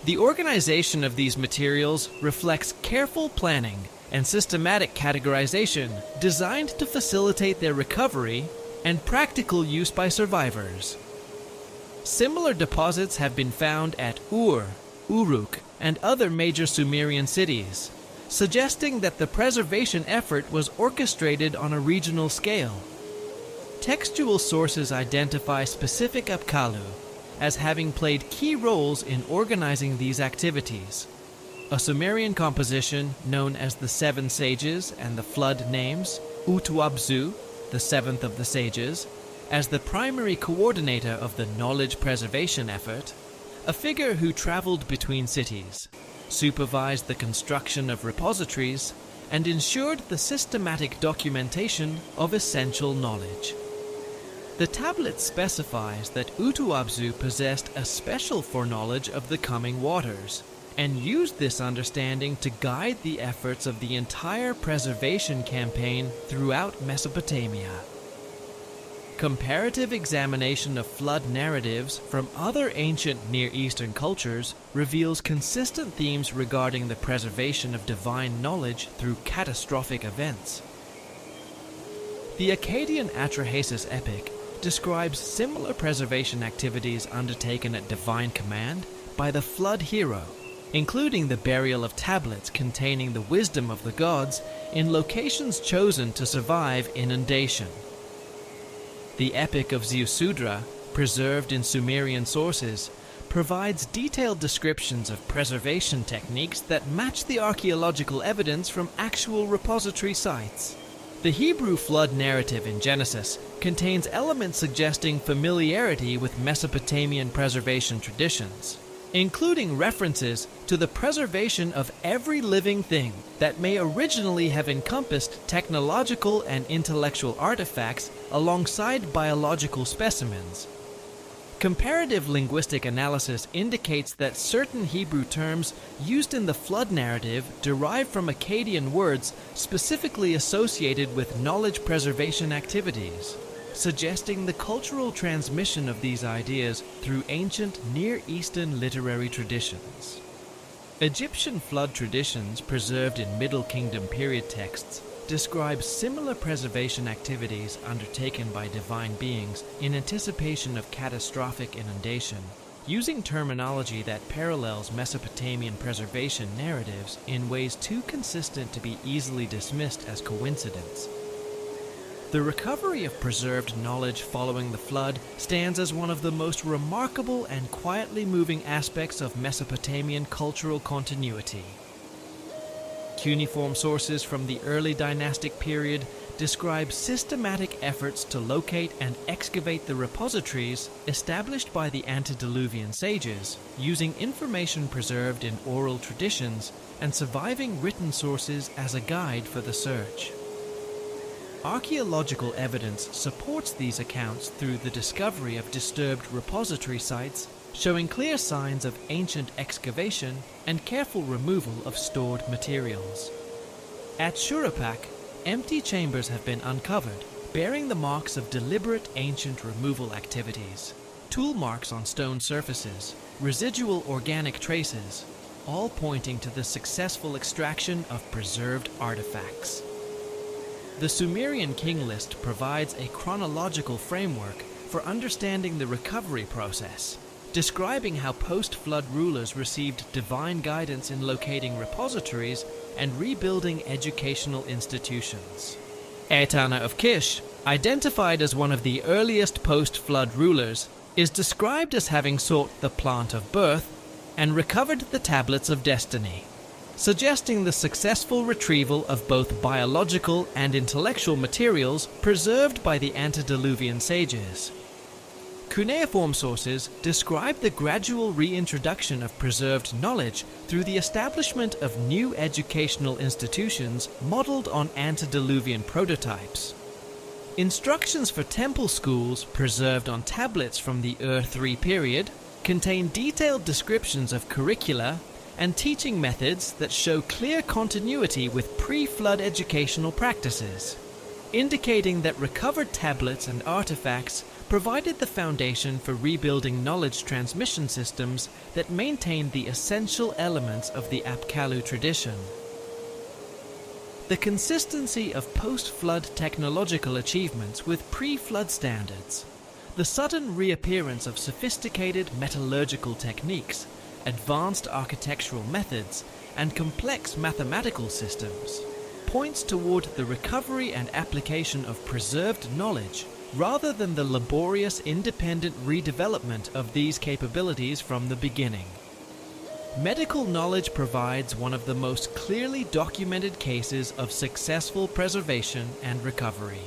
The organization of these materials reflects careful planning and systematic categorization designed to facilitate their recovery and practical use by survivors. Similar deposits have been found at Uruk, and other major Sumerian cities, suggesting that the preservation effort was orchestrated on a regional scale. Textual sources identify specific Apkallu as having played key roles in organizing these activities. A Sumerian composition known as the Seven Sages and the Flood names Utuabzu, the seventh of the sages, as the primary coordinator of the knowledge preservation effort, a figure who traveled between cities, supervised the construction of repositories, and ensured the systematic documentation of essential knowledge. The tablet specifies that Utuabzu possessed a special foreknowledge of the coming waters, and used this understanding to guide the efforts of the entire preservation campaign throughout Mesopotamia. Comparative examination of flood narratives from other ancient Near Eastern cultures reveals consistent themes regarding the preservation of divine knowledge through catastrophic events. The Akkadian Atrahasis epic describes similar preservation activities undertaken at divine command by the flood hero, including the burial of tablets containing the wisdom of the gods in locations chosen to survive inundation. The Epic of Ziusudra, preserved in Sumerian sources, provides detailed descriptions of preservation techniques that match the archaeological evidence from actual repository sites. The Hebrew flood narrative in Genesis contains elements suggesting familiarity with Mesopotamian preservation traditions, including references to the preservation of every living thing that may originally have encompassed technological and intellectual artifacts alongside biological specimens. Comparative linguistic analysis indicates that certain Hebrew terms used in the flood narrative derive from Akkadian words specifically associated with knowledge preservation activities, suggesting the cultural transmission of these ideas through ancient Near Eastern literary traditions. Egyptian flood traditions preserved in Middle Kingdom period texts describe similar preservation activities undertaken by divine beings in anticipation of catastrophic inundation, using terminology that parallels Mesopotamian preservation narratives in ways too consistent to be easily dismissed as coincidence. The recovery of preserved knowledge following the flood stands as one of the most remarkable and quietly moving aspects of Mesopotamian cultural continuity. Cuneiform sources from the early dynastic period describe systematic efforts to locate and excavate the repositories established by the antediluvian sages, using information preserved in oral traditions and surviving written sources as a guide for the search. Archaeological evidence supports these accounts through the discovery of disturbed repository sites, showing clear signs of ancient excavation and careful removal of stored materials. At Shuruppak, empty chambers have been uncovered, bearing the marks of deliberate ancient removal activities. Tool marks on stone surfaces, residual organic traces, all pointing to the successful extraction of preserved artifacts. The Sumerian king list provides a chronological framework for understanding the recovery process, describing how post-flood rulers received divine guidance in locating repositories and rebuilding educational institutions. Etana of Kish, identified as one of the earliest post-flood rulers, is described as having sought the plant of birth and recovered the tablets of destiny, suggesting the successful retrieval of both biological and intellectual materials preserved by the antediluvian sages. Cuneiform sources describe the gradual reintroduction of preserved knowledge through the establishment of new educational institutions modeled on antediluvian prototypes. Instructions for temple schools preserved on tablets from the Ur-3 period contain detailed descriptions of curricula and teaching methods that show clear continuity with pre-flood educational practices, indicating that recovered tablets and artifacts provided the foundation for rebuilding knowledge transmission systems that maintained the essential elements of the Apkallu tradition. The consistency of post-flood technological achievements with pre-flood standards, the sudden reappearance of sophisticated metallurgical techniques, advanced architectural methods, and complex mathematical systems points toward the recovery and application of preserved knowledge rather than the laborious independent redevelopment of these capabilities from the beginning. Medical knowledge provides one of the most clearly documented cases of successful preservation and recovery.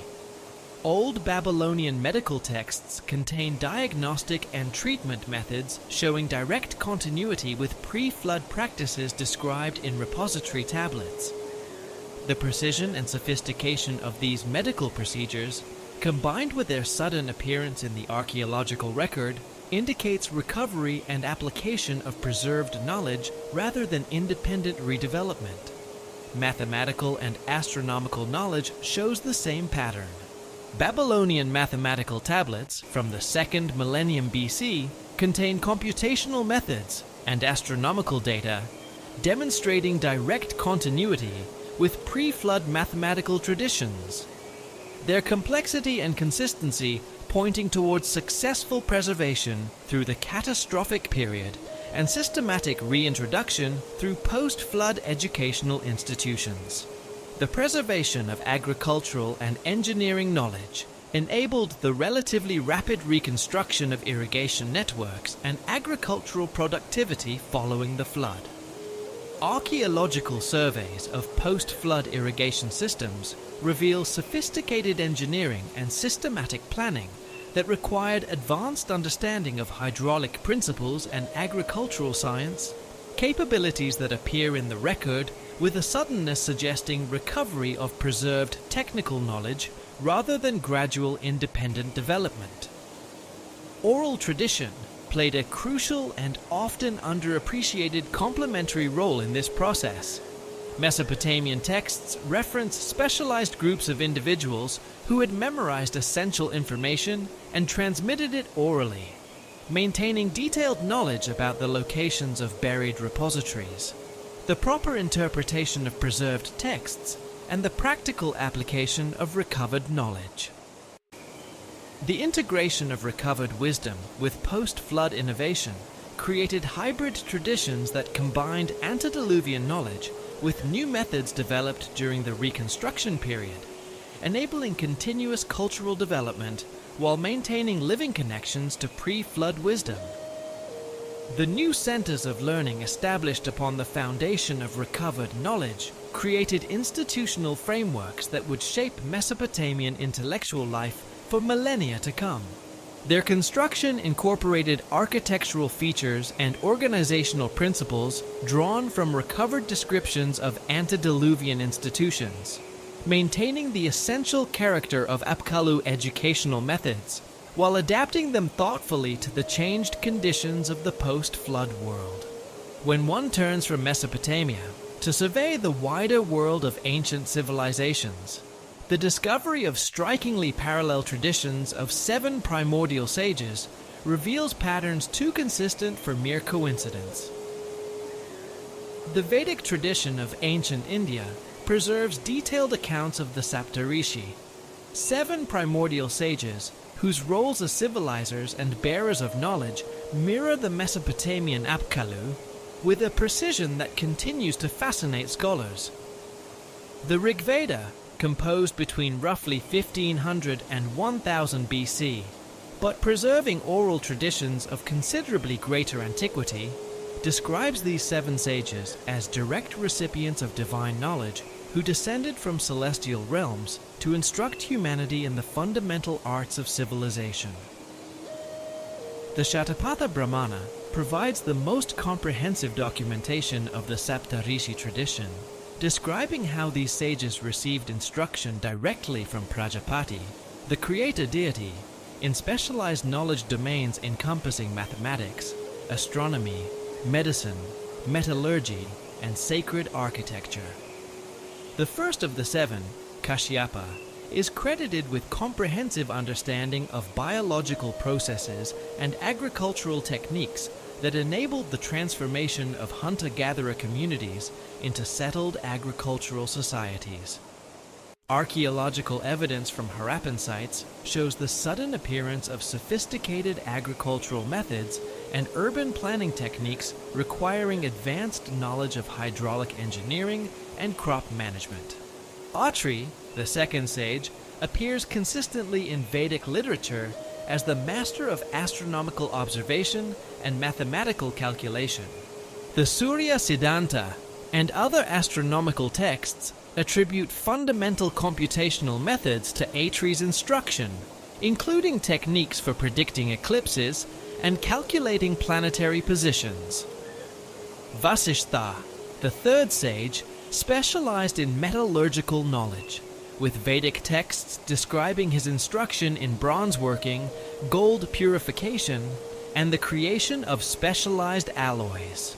Old Babylonian medical texts contain diagnostic and treatment methods showing direct continuity with pre-flood practices described in repository tablets. The precision and sophistication of these medical procedures, combined with their sudden appearance in the archaeological record, indicates recovery and application of preserved knowledge rather than independent redevelopment. Mathematical and astronomical knowledge shows the same pattern. Babylonian mathematical tablets from the 2nd millennium BC contain computational methods and astronomical data demonstrating direct continuity with pre-flood mathematical traditions. Their complexity and consistency pointing towards successful preservation through the catastrophic period and systematic reintroduction through post-flood educational institutions. The preservation of agricultural and engineering knowledge enabled the relatively rapid reconstruction of irrigation networks and agricultural productivity following the flood. Archaeological surveys of post-flood irrigation systems reveal sophisticated engineering and systematic planning that required advanced understanding of hydraulic principles and agricultural science, capabilities that appear in the record with a suddenness suggesting recovery of preserved technical knowledge rather than gradual independent development. Oral tradition played a crucial and often underappreciated complementary role in this process. Mesopotamian texts reference specialized groups of individuals who had memorized essential information and transmitted it orally, maintaining detailed knowledge about the locations of buried repositories, the proper interpretation of preserved texts, and the practical application of recovered knowledge. The integration of recovered wisdom with post-flood innovation created hybrid traditions that combined antediluvian knowledge with new methods developed during the Reconstruction period, enabling continuous cultural development while maintaining living connections to pre-flood wisdom. The new centers of learning established upon the foundation of recovered knowledge created institutional frameworks that would shape Mesopotamian intellectual life for millennia to come. Their construction incorporated architectural features and organizational principles drawn from recovered descriptions of antediluvian institutions, maintaining the essential character of Apkallu educational methods, while adapting them thoughtfully to the changed conditions of the post-flood world. When one turns from Mesopotamia to survey the wider world of ancient civilizations, the discovery of strikingly parallel traditions of 7 primordial sages reveals patterns too consistent for mere coincidence. The Vedic tradition of ancient India preserves detailed accounts of the Saptarishi, 7 primordial sages whose roles as civilizers and bearers of knowledge mirror the Mesopotamian Apkallu with a precision that continues to fascinate scholars. The Rig Veda, composed between roughly 1500 and 1000 BC, but preserving oral traditions of considerably greater antiquity, describes these 7 sages as direct recipients of divine knowledge who descended from celestial realms to instruct humanity in the fundamental arts of civilization. The Shatapatha Brahmana provides the most comprehensive documentation of the Saptarishi tradition, describing how these sages received instruction directly from Prajapati, the creator deity, in specialized knowledge domains encompassing mathematics, astronomy, medicine, metallurgy, and sacred architecture. The first of the 7, Kashyapa, is credited with comprehensive understanding of biological processes and agricultural techniques that enabled the transformation of hunter-gatherer communities into settled agricultural societies. Archaeological evidence from Harappan sites shows the sudden appearance of sophisticated agricultural methods and urban planning techniques requiring advanced knowledge of hydraulic engineering and crop management. Atri, the second sage, appears consistently in Vedic literature as the master of astronomical observation and mathematical calculation. The Surya Siddhanta and other astronomical texts attribute fundamental computational methods to Atri's instruction, including techniques for predicting eclipses and calculating planetary positions. Vasishtha, the third sage, specialized in metallurgical knowledge, with Vedic texts describing his instruction in bronze working, gold purification, and the creation of specialized alloys.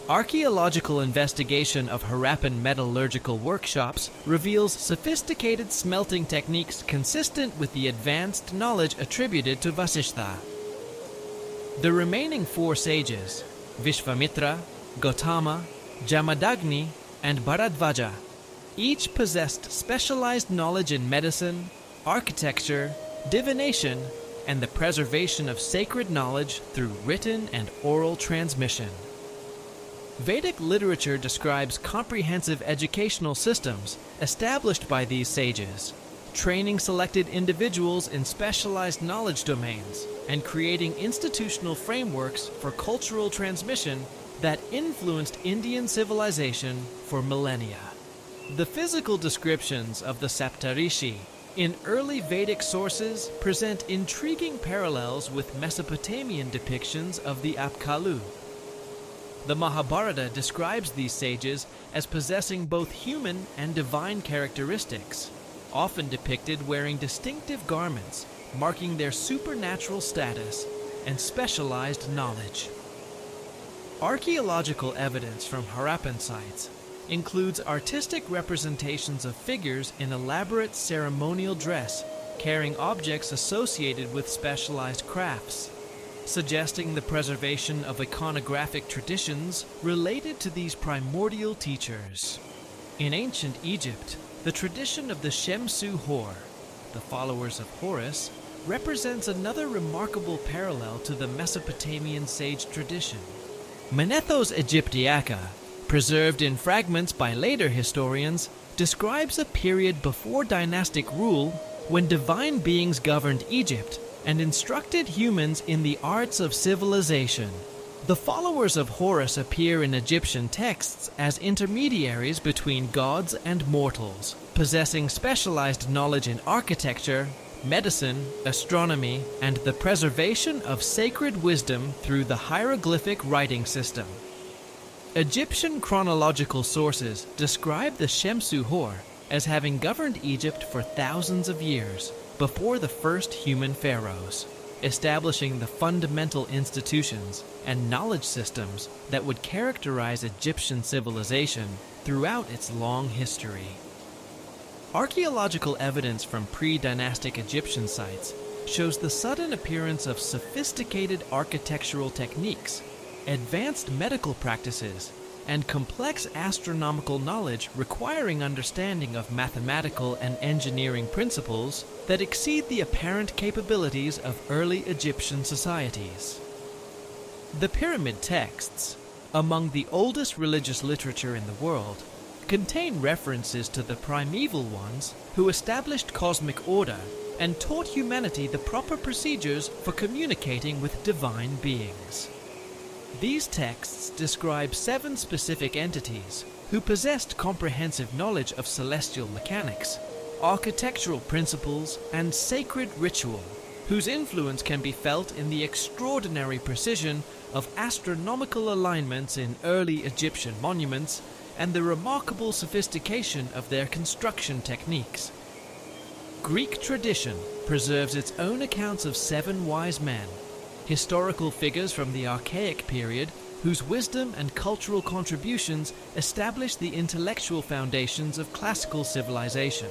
Archaeological investigation of Harappan metallurgical workshops reveals sophisticated smelting techniques consistent with the advanced knowledge attributed to Vasishtha. The remaining 4 sages, Vishvamitra, Gautama, Jamadagni, and Bharadvaja, each possessed specialized knowledge in medicine, architecture, divination, and the preservation of sacred knowledge through written and oral transmission. Vedic literature describes comprehensive educational systems established by these sages, training selected individuals in specialized knowledge domains and creating institutional frameworks for cultural transmission that influenced Indian civilization for millennia. The physical descriptions of the Saptarishi in early Vedic sources present intriguing parallels with Mesopotamian depictions of the Apkallu. The Mahabharata describes these sages as possessing both human and divine characteristics, often depicted wearing distinctive garments marking their supernatural status and specialized knowledge. Archaeological evidence from Harappan sites includes artistic representations of figures in elaborate ceremonial dress carrying objects associated with specialized crafts, suggesting the preservation of iconographic traditions related to these primordial teachers. In ancient Egypt, the tradition of the Shemsu Hor, the followers of Horus, represents another remarkable parallel to the Mesopotamian sage tradition. Manetho's Aegyptiaca, preserved in fragments by later historians, describes a period before dynastic rule when divine beings governed Egypt and instructed humans in the arts of civilization. The followers of Horus appear in Egyptian texts as intermediaries between gods and mortals, possessing specialized knowledge in architecture, medicine, astronomy, and the preservation of sacred wisdom through the hieroglyphic writing system. Egyptian chronological sources describe the Shemsu-Hor as having governed Egypt for thousands of years before the first human pharaohs, establishing the fundamental institutions and knowledge systems that would characterize Egyptian civilization throughout its long history. Archaeological evidence from pre-dynastic Egyptian sites shows the sudden appearance of sophisticated architectural techniques, advanced medical practices, and complex astronomical knowledge requiring understanding of mathematical and engineering principles that exceed the apparent capabilities of early Egyptian societies. The pyramid texts, among the oldest religious literature in the world, contain references to the primeval ones who established cosmic order and taught humanity the proper procedures for communicating with divine beings. These texts describe 7 specific entities who possessed comprehensive knowledge of celestial mechanics, architectural principles, and sacred ritual, whose influence can be felt in the extraordinary precision of astronomical alignments in early Egyptian monuments and the remarkable sophistication of their construction techniques. Greek tradition preserves its own accounts of 7 wise men, historical figures from the Archaic period whose wisdom and cultural contributions established the intellectual foundations of classical civilization.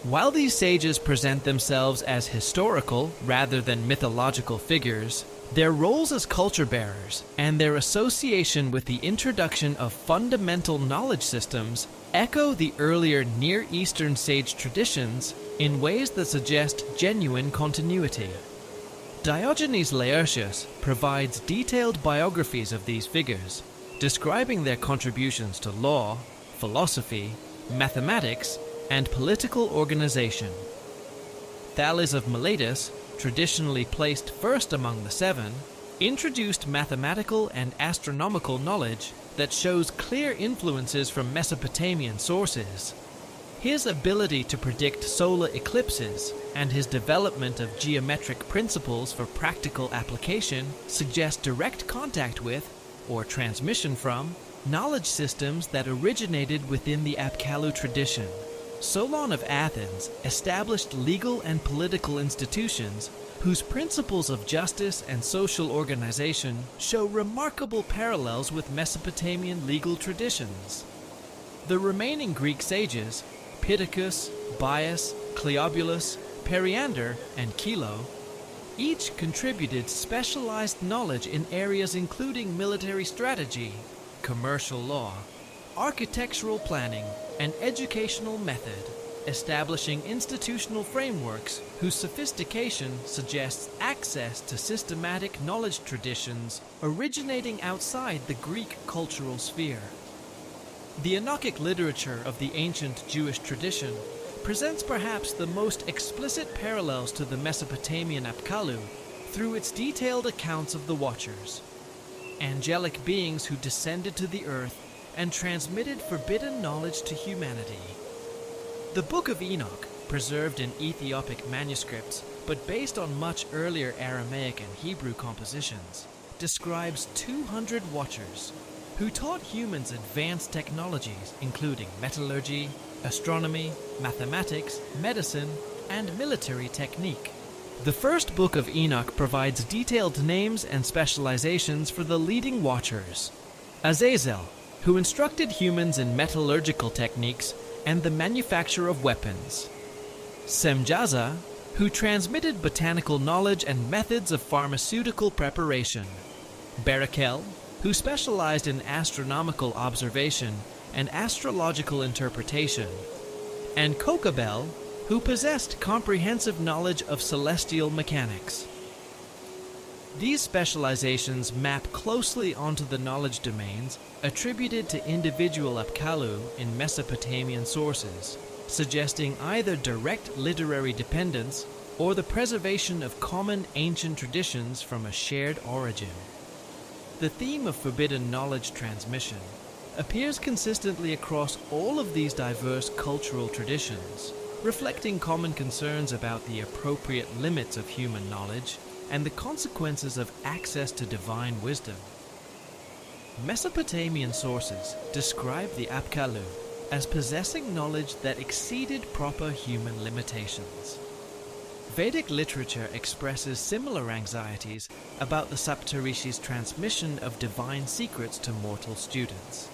While these sages present themselves as historical rather than mythological figures, their roles as culture bearers and their association with the introduction of fundamental knowledge systems echo the earlier Near Eastern sage traditions in ways that suggest genuine continuity. Diogenes Laertius provides detailed biographies of these figures, describing their contributions to law, philosophy, mathematics, and political organization. Thales of Miletus, traditionally placed first among the 7, introduced mathematical and astronomical knowledge that shows clear influences from Mesopotamian sources. His ability to predict solar eclipses and his development of geometric principles for practical application suggest direct contact with, or transmission from, knowledge systems that originated within the Apkallu tradition. Solon of Athens established legal and political institutions whose principles of justice and social organization show remarkable parallels with Mesopotamian legal traditions. The remaining Greek sages, Pittacus, Bias, Cleobulus, Periander, and Chilo, each contributed specialized knowledge in areas including military strategy, commercial law, architectural planning, and educational method, establishing institutional frameworks whose sophistication suggests access to systematic knowledge traditions originating outside the Greek cultural sphere. The Enochic literature of the ancient Jewish tradition presents perhaps the most explicit parallels to the Mesopotamian Apkallu through its detailed accounts of the Watchers, angelic beings who descended to the earth and transmitted forbidden knowledge to humanity. The Book of Enoch, preserved in Ethiopic manuscripts but based on much earlier Aramaic and Hebrew compositions, describes 200 Watchers who taught humans advanced technologies including metallurgy, astronomy, mathematics, medicine, and military technique. The first book of Enoch provides detailed names and specializations for the leading Watchers. Azazel, who instructed humans in metallurgical techniques and the manufacture of weapons. Semjaza, who transmitted botanical knowledge and methods of pharmaceutical preparation. Barakel, who specialized in astronomical observation and astrological interpretation. And Kokabel, who possessed comprehensive knowledge of celestial mechanics. These specializations map closely onto the knowledge domains attributed to individual Apkallu in Mesopotamian sources, suggesting either direct literary dependence or the preservation of common ancient traditions from a shared origin. The theme of forbidden knowledge transmission appears consistently across all of these diverse cultural traditions, reflecting common concerns about the appropriate limits of human knowledge and the consequences of access to divine wisdom. Mesopotamian sources describe the Apkallu as possessing knowledge that exceeded proper human limitations. Vedic literature expresses similar anxieties about the Saptarishi's transmission of divine secrets to mortal students.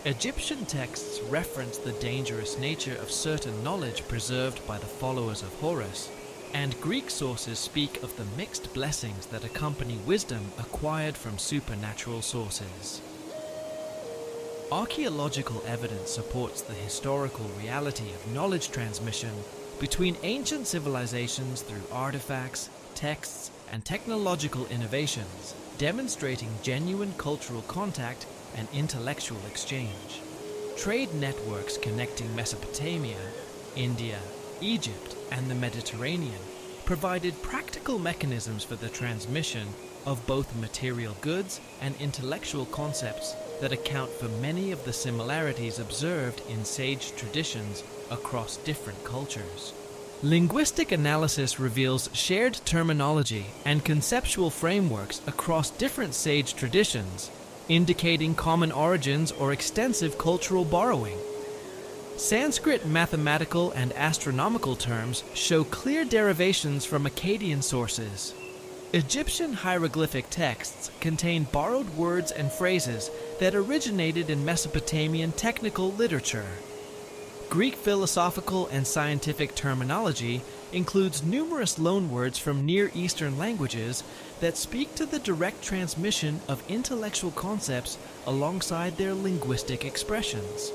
Egyptian texts reference the dangerous nature of certain knowledge preserved by the followers of Horus, and Greek sources speak of the mixed blessings that accompany wisdom acquired from supernatural sources. Archaeological evidence supports the historical reality of knowledge transmission between ancient civilizations through artifacts, texts, and technological innovations, demonstrating genuine cultural contact and intellectual exchange. Trade networks connecting Mesopotamia, India, Egypt, and the Mediterranean provided practical mechanisms for the transmission of both material goods and intellectual concepts that account for many of the similarities observed in sage traditions across different cultures. Linguistic analysis reveals shared terminology and conceptual frameworks across different sage traditions, indicating common origins or extensive cultural borrowing. Sanskrit mathematical and astronomical terms show clear derivations from Akkadian sources. Egyptian hieroglyphic texts contain borrowed words and phrases that originated in Mesopotamian technical literature. Greek philosophical and scientific terminology includes numerous loanwords from Near Eastern languages that speak to the direct transmission of intellectual concepts alongside their linguistic expressions.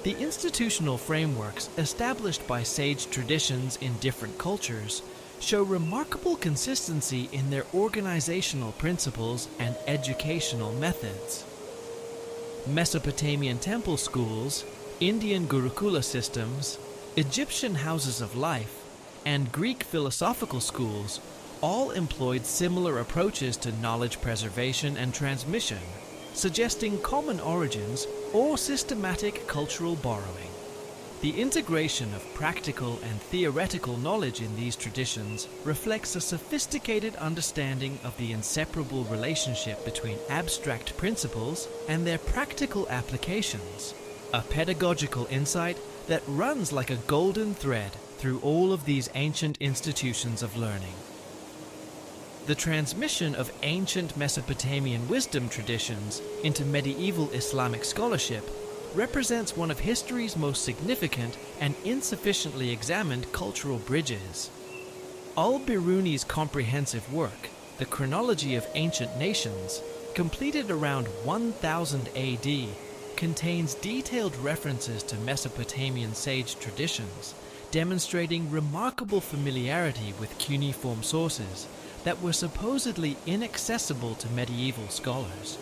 The institutional frameworks established by sage traditions in different cultures show remarkable consistency in their organizational principles and educational methods. Mesopotamian temple schools, Indian Gurukula systems, Egyptian houses of life, and Greek philosophical schools all employed similar approaches to knowledge preservation and transmission, suggesting common origins or systematic cultural borrowing. The integration of practical and theoretical knowledge in these traditions reflects a sophisticated understanding of the inseparable relationship between abstract principles and their practical applications, a pedagogical insight that runs like a golden thread through all of these ancient institutions of learning. The transmission of ancient Mesopotamian wisdom traditions into medieval Islamic scholarship represents one of history's most significant and insufficiently examined cultural bridges. Al-Biruni's comprehensive work, The Chronology of Ancient Nations, completed around 1000 AD, contains detailed references to Mesopotamian sage traditions, demonstrating remarkable familiarity with cuneiform sources that were supposedly inaccessible to medieval scholars.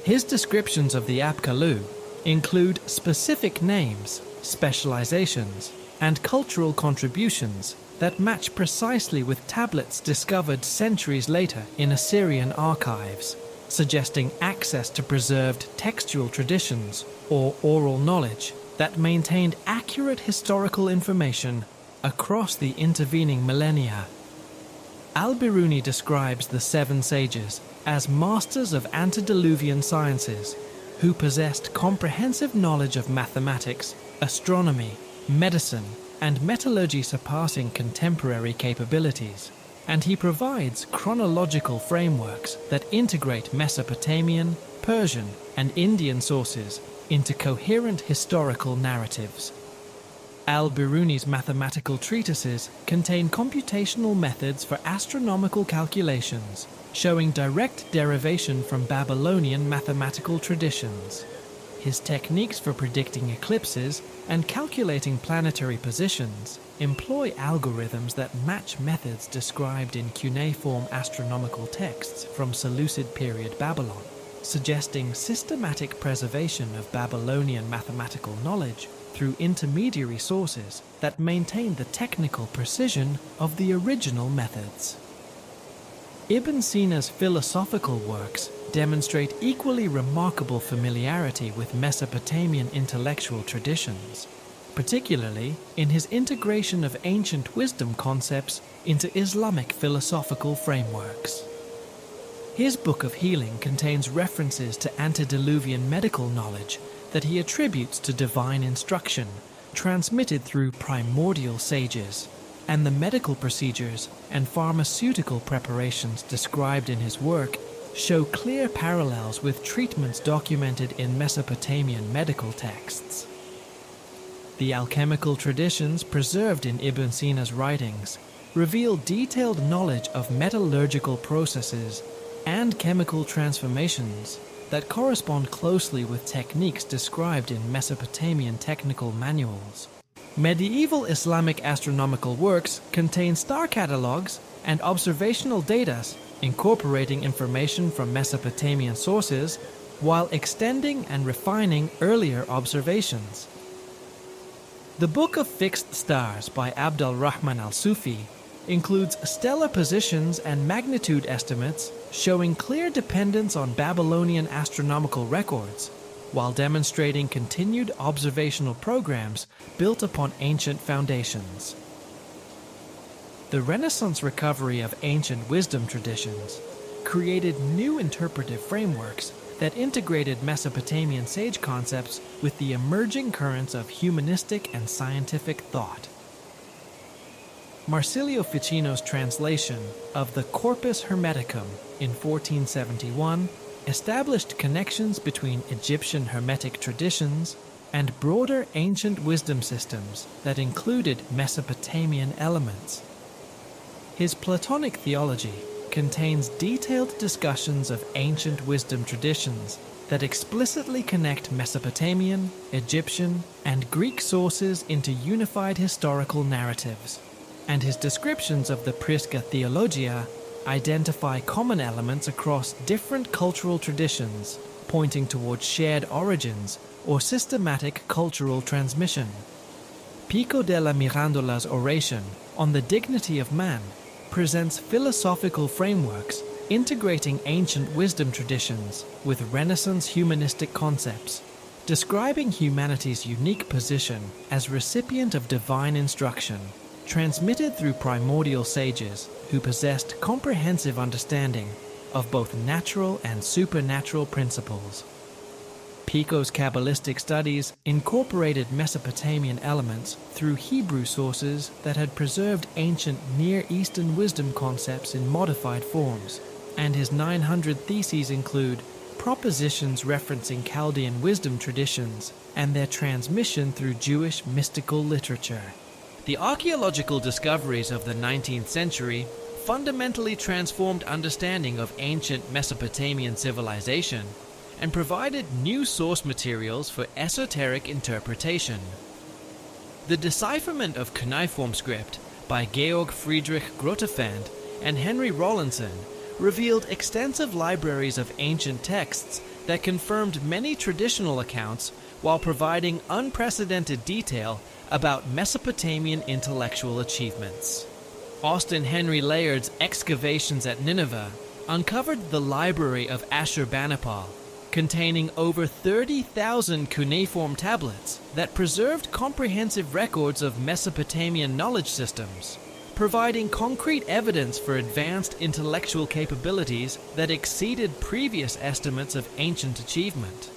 His descriptions of the Apkallu include specific names, specializations, and cultural contributions that match precisely with tablets discovered centuries later in Assyrian archives, suggesting access to preserved textual traditions or oral knowledge that maintained accurate historical information across the intervening millennia. Al-Biruni describes the seven sages as masters of antediluvian sciences who possessed comprehensive knowledge of mathematics, astronomy, medicine, and metallurgy surpassing contemporary capabilities, and he provides chronological frameworks that integrate Mesopotamian, Persian, and Indian sources into coherent historical narratives. Al-Biruni's mathematical treatises contain computational methods for astronomical calculations, showing direct derivation from Babylonian mathematical traditions. His techniques for predicting eclipses and calculating planetary positions employ algorithms that match methods described in cuneiform astronomical texts from Seleucid period Babylon, suggesting systematic preservation of Babylonian mathematical knowledge through intermediary sources that maintain the technical precision of the original methods. Ibn Sina's philosophical works demonstrate equally remarkable familiarity with Mesopotamian intellectual traditions, particularly in his integration of ancient wisdom concepts into Islamic philosophical frameworks. His Book of Healing contains references to antediluvian medical knowledge that he attributes to divine instruction transmitted through primordial sages, and the medical procedures and pharmaceutical preparations described in his work show clear parallels with treatments documented in Mesopotamian medical texts. The alchemical traditions preserved in Ibn Sina's writings reveal detailed knowledge of metallurgical processes and chemical transformations that correspond closely with techniques described in Mesopotamian technical manuals. Medieval Islamic astronomical works contain star catalogues and observational data incorporating information from Mesopotamian sources while extending and refining earlier observations. The Book of Fixed Stars by Abd al-Rahman al-Sufi includes stellar positions and magnitude estimates showing clear dependence on Babylonian astronomical records, while demonstrating continued observational programs built upon ancient foundations. The Renaissance recovery of ancient wisdom traditions created new interpretive frameworks that integrated Mesopotamian sage concepts with the emerging currents of humanistic and scientific thought. Marsilio Ficino's translation of the Corpus Hermeticum in 1471 established connections between Egyptian Hermetic traditions and broader ancient wisdom systems that included Mesopotamian elements. His Platonic theology contains detailed discussions of ancient wisdom traditions that explicitly connect Mesopotamian, Egyptian, and Greek sources into unified historical narratives, and his descriptions of the Prisca Theologia identify common elements across different cultural traditions, pointing towards shared origins or systematic cultural transmission. Pico della Mirandola's oration on the dignity of man presents philosophical frameworks integrating ancient wisdom traditions with Renaissance humanistic concepts, describing humanity's unique position as recipient of divine instruction, transmitted through primordial sages who possessed comprehensive understanding of both natural and supernatural principles. Pico's Kabbalistic studies incorporated Mesopotamian elements through Hebrew sources that had preserved ancient Near Eastern wisdom concepts in modified forms, and his 900 theses include propositions referencing Chaldean wisdom traditions and their transmission through Jewish mystical literature. The archaeological discoveries of the 19th century fundamentally transformed understanding of ancient Mesopotamian civilization and provided new source materials for esoteric interpretation. The decipherment of cuneiform script by Georg Friedrich Grotefend and Henry Rawlinson revealed extensive libraries of ancient texts that confirmed many traditional accounts while providing unprecedented detail about Mesopotamian intellectual achievements. Austin Henry Layard's excavations at Nineveh uncovered the library of Ashurbanipal, containing over 30,000 cuneiform tablets that preserved comprehensive records of Mesopotamian knowledge systems, providing concrete evidence for advanced intellectual capabilities that exceeded previous estimates of ancient achievement.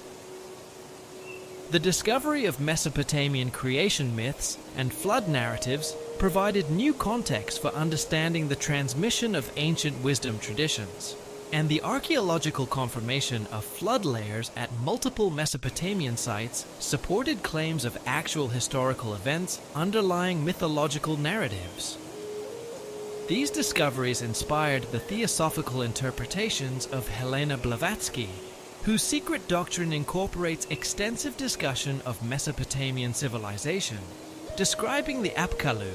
The discovery of Mesopotamian creation myths and flood narratives provided new context for understanding the transmission of ancient wisdom traditions, and the archaeological confirmation of flood layers at multiple Mesopotamian sites supported claims of actual historical events underlying mythological narratives. These discoveries inspired the theosophical interpretations of Helena Blavatsky, whose secret doctrine incorporates extensive discussion of Mesopotamian civilization, describing the Apkallu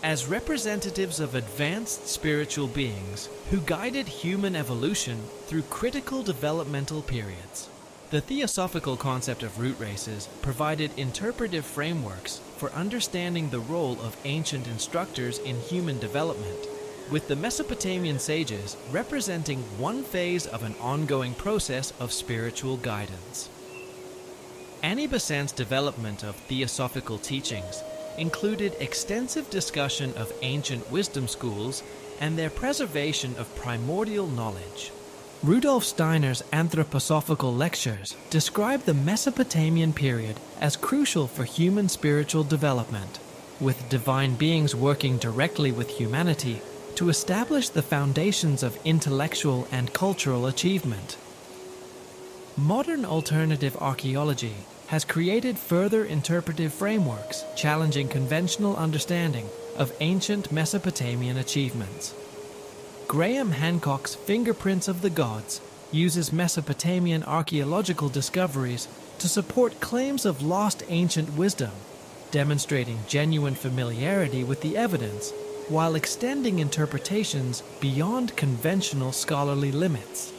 as representatives of advanced spiritual beings who guided human evolution through critical developmental periods. The theosophical concept of root races provided interpretive frameworks for understanding the role of ancient instructors in human development, with the Mesopotamian sages representing one phase of an ongoing process of spiritual guidance. Annie Besant's development of theosophical teachings included extensive discussion of ancient wisdom schools and their preservation of primordial knowledge. Rudolf Steiner's anthroposophical lectures describe the Mesopotamian period as crucial for human spiritual development, with divine beings working directly with humanity to establish the foundations of intellectual and cultural achievement. Modern alternative archaeology has created further interpretive frameworks challenging conventional understanding of ancient Mesopotamian achievements. Graham Hancock's Fingerprints of the Gods uses Mesopotamian archaeological discoveries to support claims of lost ancient wisdom, demonstrating genuine familiarity with the evidence while extending interpretations beyond conventional scholarly limits.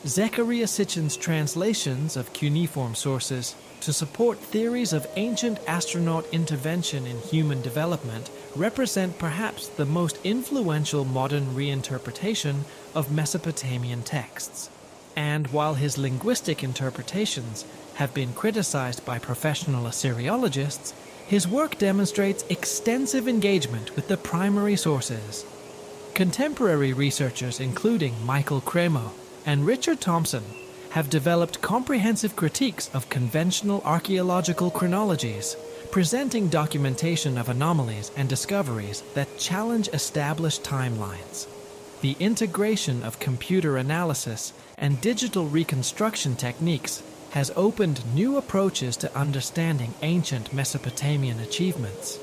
Zecharia Sitchin's translations of cuneiform sources to support theories of ancient astronaut intervention in human development represent perhaps the most influential modern reinterpretation of Mesopotamian texts. And while his linguistic interpretations have been criticized by professional Assyriologists, his work demonstrates extensive engagement with the primary sources. Contemporary researchers including Michael Cremo and Richard Thompson have developed comprehensive critiques of conventional archaeological chronologies, presenting documentation of anomalies and discoveries that challenge established timelines. The integration of computer analysis and digital reconstruction techniques has opened new approaches to understanding ancient Mesopotamian achievements.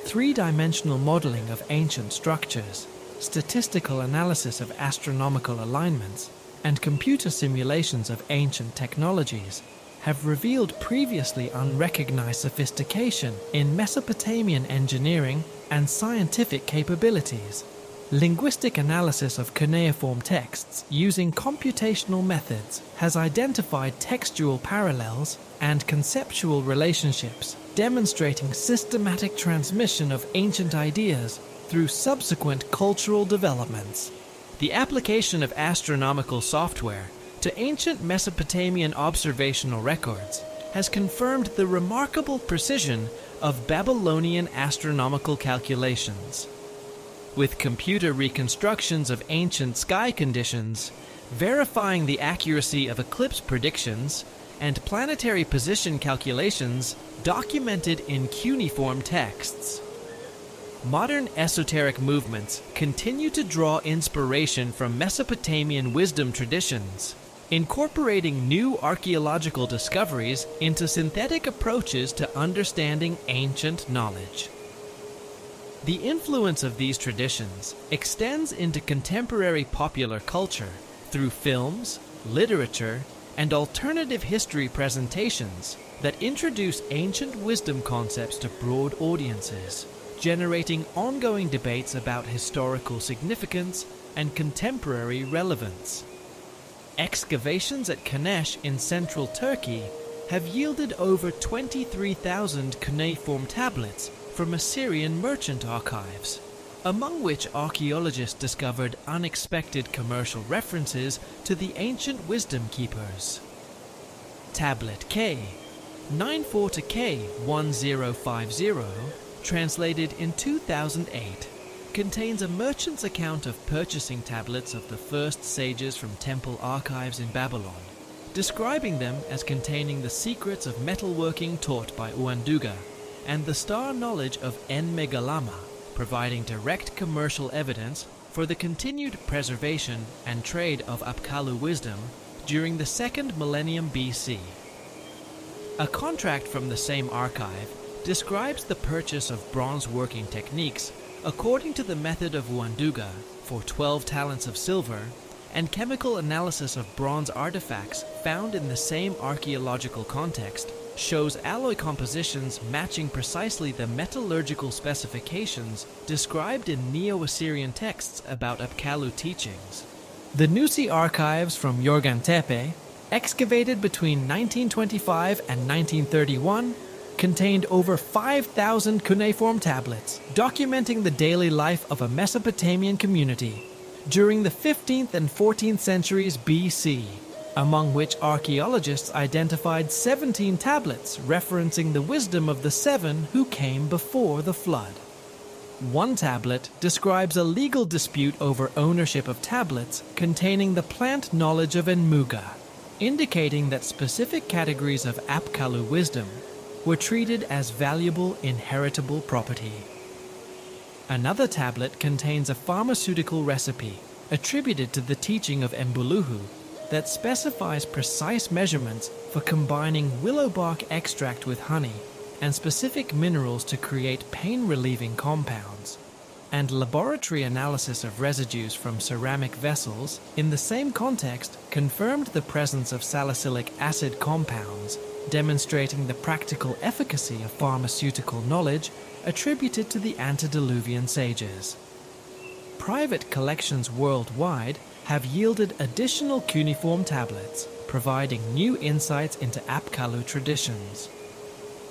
Three-dimensional modeling of ancient structures, statistical analysis of astronomical alignments, and computer simulations of ancient technologies have revealed previously unrecognized sophistication in Mesopotamian engineering and scientific capabilities. Linguistic analysis of cuneiform texts using computational methods has identified textual parallels and conceptual relationships, demonstrating systematic transmission of ancient ideas through subsequent cultural developments. The application of astronomical software to ancient Mesopotamian observational records has confirmed the remarkable precision of Babylonian astronomical calculations. With computer reconstructions of ancient sky conditions, verifying the accuracy of eclipse predictions, and planetary position calculations documented in cuneiform texts. Modern esoteric movements continue to draw inspiration from Mesopotamian wisdom traditions, incorporating new archaeological discoveries into synthetic approaches to understanding ancient knowledge. The influence of these traditions extends into contemporary popular culture through films, literature, and alternative history presentations that introduce ancient wisdom concepts to broad audiences, generating ongoing debates about historical significance and contemporary relevance. Excavations at Kanesh in central Turkey have yielded over 23,000 cuneiform tablets from Assyrian merchant archives, among which archaeologists discovered unexpected commercial references to the ancient wisdom keepers. Tablet K, 940 K 1050, translated in 2008, contains a merchant's account of purchasing tablets of the first sages from temple archives in Babylon, describing them as containing the secrets of metalworking taught by Uanduga and the star knowledge of En-Megalama, providing direct commercial evidence for the continued preservation and trade of Apkallu wisdom during the 2nd millennium BC. A contract from the same archive describes the purchase of bronze working techniques according to the method of Uanduga for 12 talents of silver and chemical analysis of bronze artifacts found in the same archaeological context shows alloy compositions matching precisely the metallurgical specifications described in Neo-Assyrian texts about Apkallu teachings. The Nusi archives from Yorgan Tepe, excavated between 1925 and 1931, contained over 5,000 cuneiform tablets documenting the daily life of a Mesopotamian community during the 15th and 14th centuries BC, among which archaeologists identified 17 tablets referencing the wisdom of the seven who came before the flood. One tablet describes a legal dispute over ownership of tablets containing the plant knowledge of Enmuga, indicating that specific categories of Apkallu wisdom were treated as valuable inheritable property. Another tablet contains a pharmaceutical recipe attributed to the teaching of Embuluhu that specifies precise measurements for combining willow bark extract with honey and specific minerals to create pain-relieving compounds. And laboratory analysis of residues from ceramic vessels in the same context confirmed the presence of salicylic acid compounds, demonstrating the practical efficacy of pharmaceutical knowledge attributed to the antediluvian sages. Private collections worldwide have yielded additional cuneiform tablets, providing new insights into Apkallu traditions.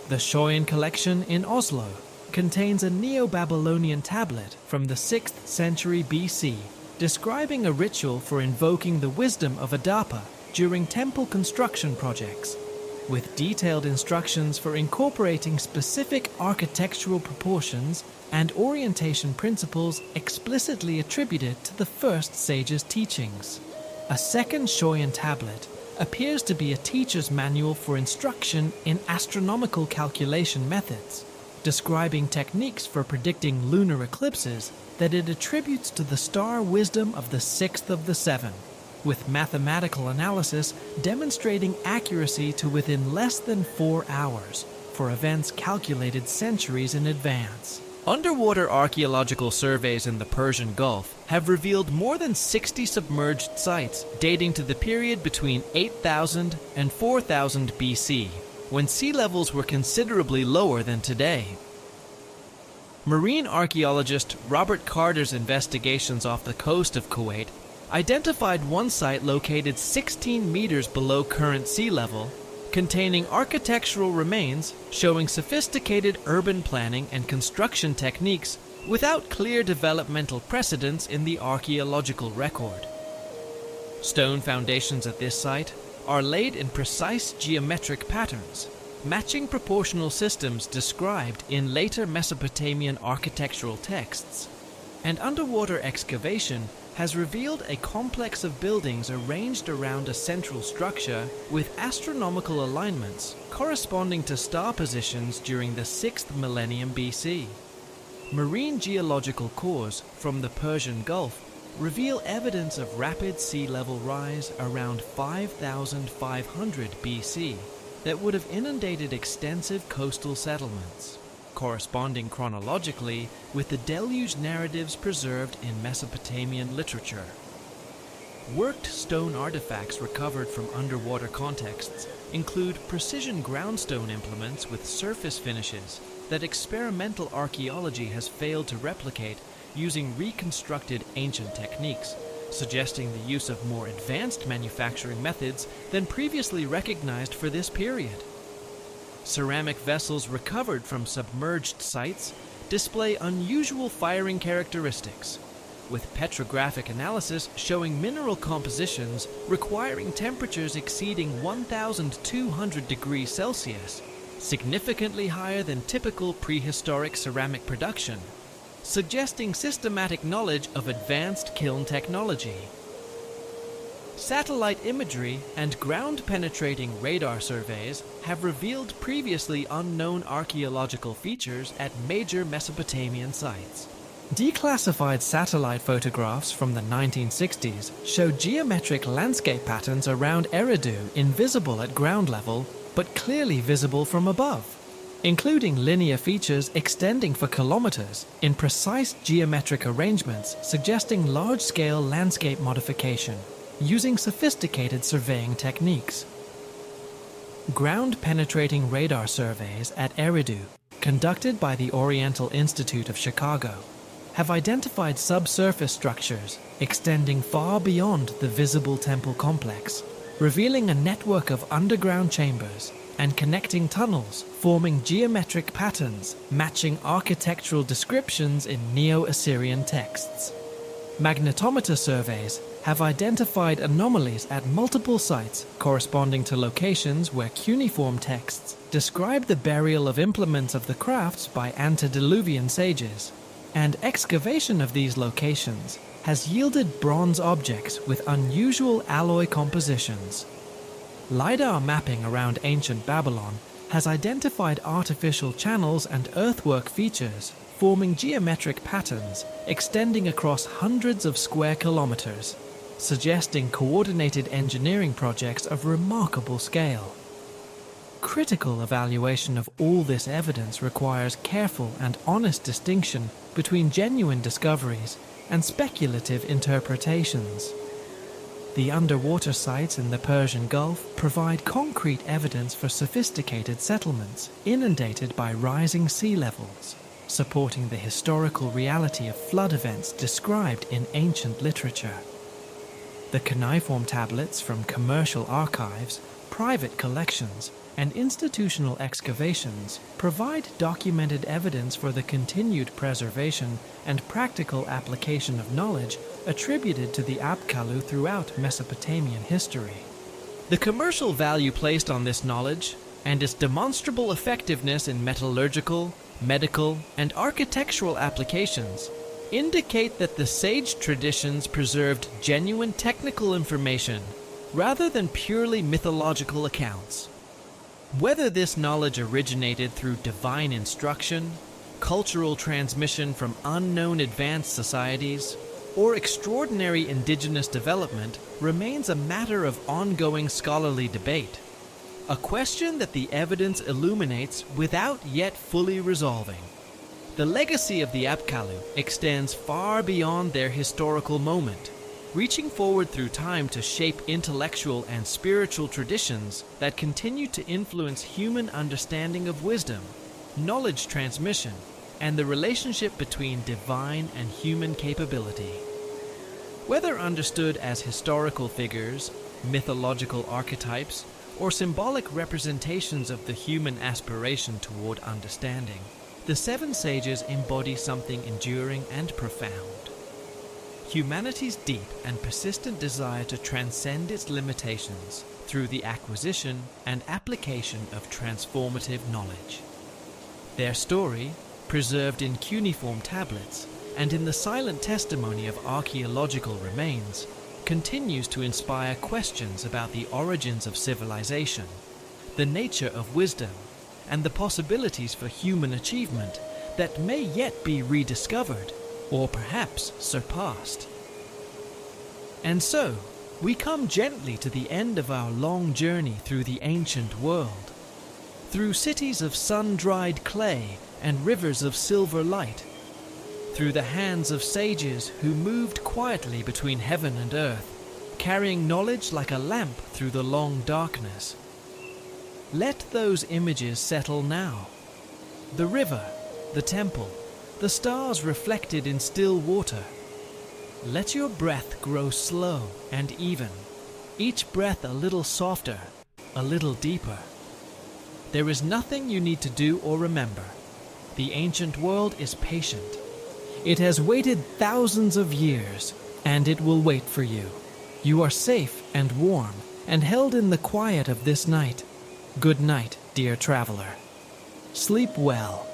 The Shoyan collection in Oslo contains a Neo-Babylonian tablet from the 6th century BC, describing a ritual for invoking the wisdom of Adapa during temple construction projects, with detailed instructions for incorporating specific architectural proportions and orientation principles explicitly attributed to the first sages' teachings. A second Shoyan tablet appears to be a teacher's manual for instruction in astronomical calculation methods, describing techniques for predicting lunar eclipses that it attributes to the star wisdom of the sixth of the seven, with mathematical analysis demonstrating accuracy to within less than 4 hours for events calculated centuries in advance. Underwater archaeological surveys in the Persian Gulf have revealed more than 60 submerged sites dating to the period between 8,000 and 4,000 BC, when sea levels were considerably lower than today. Marine archaeologist Robert Carter's investigations off the coast of Kuwait identified one site located 16 meters below current sea level, containing architectural remains showing sophisticated urban planning and construction techniques without clear developmental precedents in the archaeological record. Stone foundations at this site are laid in precise geometric patterns, matching proportional systems described in later Mesopotamian architectural texts, and underwater excavation has revealed a complex of buildings arranged around a central structure with astronomical alignments corresponding to star positions during the 6th millennium BC. Marine geological cores from the Persian Gulf reveal evidence of rapid sea level rise around 5,500 BC that would have inundated extensive coastal settlements, corresponding chronologically with the deluge narratives preserved in Mesopotamian literature. Worked stone artifacts recovered from underwater contexts include precision groundstone implements with surface finishes that experimental archaeology has failed to replicate using reconstructed ancient techniques, suggesting the use of more advanced manufacturing methods than previously recognized for this period. Ceramic vessels recovered from submerged sites display unusual firing characteristics, with petrographic analysis showing mineral compositions requiring temperatures exceeding 1,200 degrees Celsius, significantly higher than typical prehistoric ceramic production, suggesting systematic knowledge of advanced kiln technology. Satellite imagery and ground-penetrating radar surveys have revealed previously unknown archaeological features at major Mesopotamian sites. Declassified satellite photographs from the 1960s show geometric landscape patterns around Eridu invisible at ground level, but clearly visible from above. including linear features extending for kilometers in precise geometric arrangements suggesting large-scale landscape modification using sophisticated surveying techniques. Ground-penetrating radar surveys at Eridu, conducted by the Oriental Institute of Chicago, have identified subsurface structures extending far beyond the visible temple complex, revealing a network of underground chambers and connecting tunnels forming geometric patterns matching architectural descriptions in Neo-Assyrian texts. Magnetometer surveys have identified anomalies at multiple sites corresponding to locations where cuneiform texts describe the burial of implements of the crafts by antediluvian sages, and excavation of these locations has yielded bronze objects with unusual alloy compositions. LiDAR mapping around ancient Babylon has identified artificial channels and earthwork features forming geometric patterns extending across hundreds of square kilometers, suggesting coordinated engineering projects of remarkable scale. Critical evaluation of all this evidence requires careful and honest distinction between genuine discoveries and speculative interpretations. The underwater sites in the Persian Gulf provide concrete evidence for sophisticated settlements inundated by rising sea levels, supporting the historical reality of flood events described in ancient literature. The cuneiform tablets from commercial archives, private collections, and institutional excavations provide documented evidence for the continued preservation and practical application of knowledge attributed to the Apkallu throughout Mesopotamian history. The commercial value placed on this knowledge and its demonstrable effectiveness in metallurgical, medical, and architectural applications indicate that the sage traditions preserved genuine technical information rather than purely mythological accounts. Whether this knowledge originated through divine instruction, cultural transmission from unknown advanced societies, or extraordinary indigenous development remains a matter of ongoing scholarly debate, a question that the evidence illuminates without yet fully resolving. The legacy of the Apkallu extends far beyond their historical moment, reaching forward through time to shape intellectual and spiritual traditions that continue to influence human understanding of wisdom, knowledge transmission, and the relationship between divine and human capability. Whether understood as historical figures, mythological archetypes, or symbolic representations of the human aspiration toward understanding, the seven sages embody something enduring and profound. Humanity's deep and persistent desire to transcend its limitations through the acquisition and application of transformative knowledge. Their story, preserved in cuneiform tablets and in the silent testimony of archaeological remains, continues to inspire questions about the origins of civilization, the nature of wisdom, and the possibilities for human achievement that may yet be rediscovered or perhaps surpassed. And so, we come gently to the end of our long journey through the ancient world, through cities of sun-dried clay and rivers of silver light, through the hands of sages who moved quietly between heaven and earth, carrying knowledge like a lamp through the long darkness. Let those images settle now. The river, the temple, the stars reflected in still water. Let your breath grow slow and even, each breath a little softer, a little deeper. There is nothing you need to do or remember. The ancient world is patient. It has waited thousands of years, and it will wait for you. You are safe and warm, and held in the quiet of this night. Good night, dear traveler. Sleep well.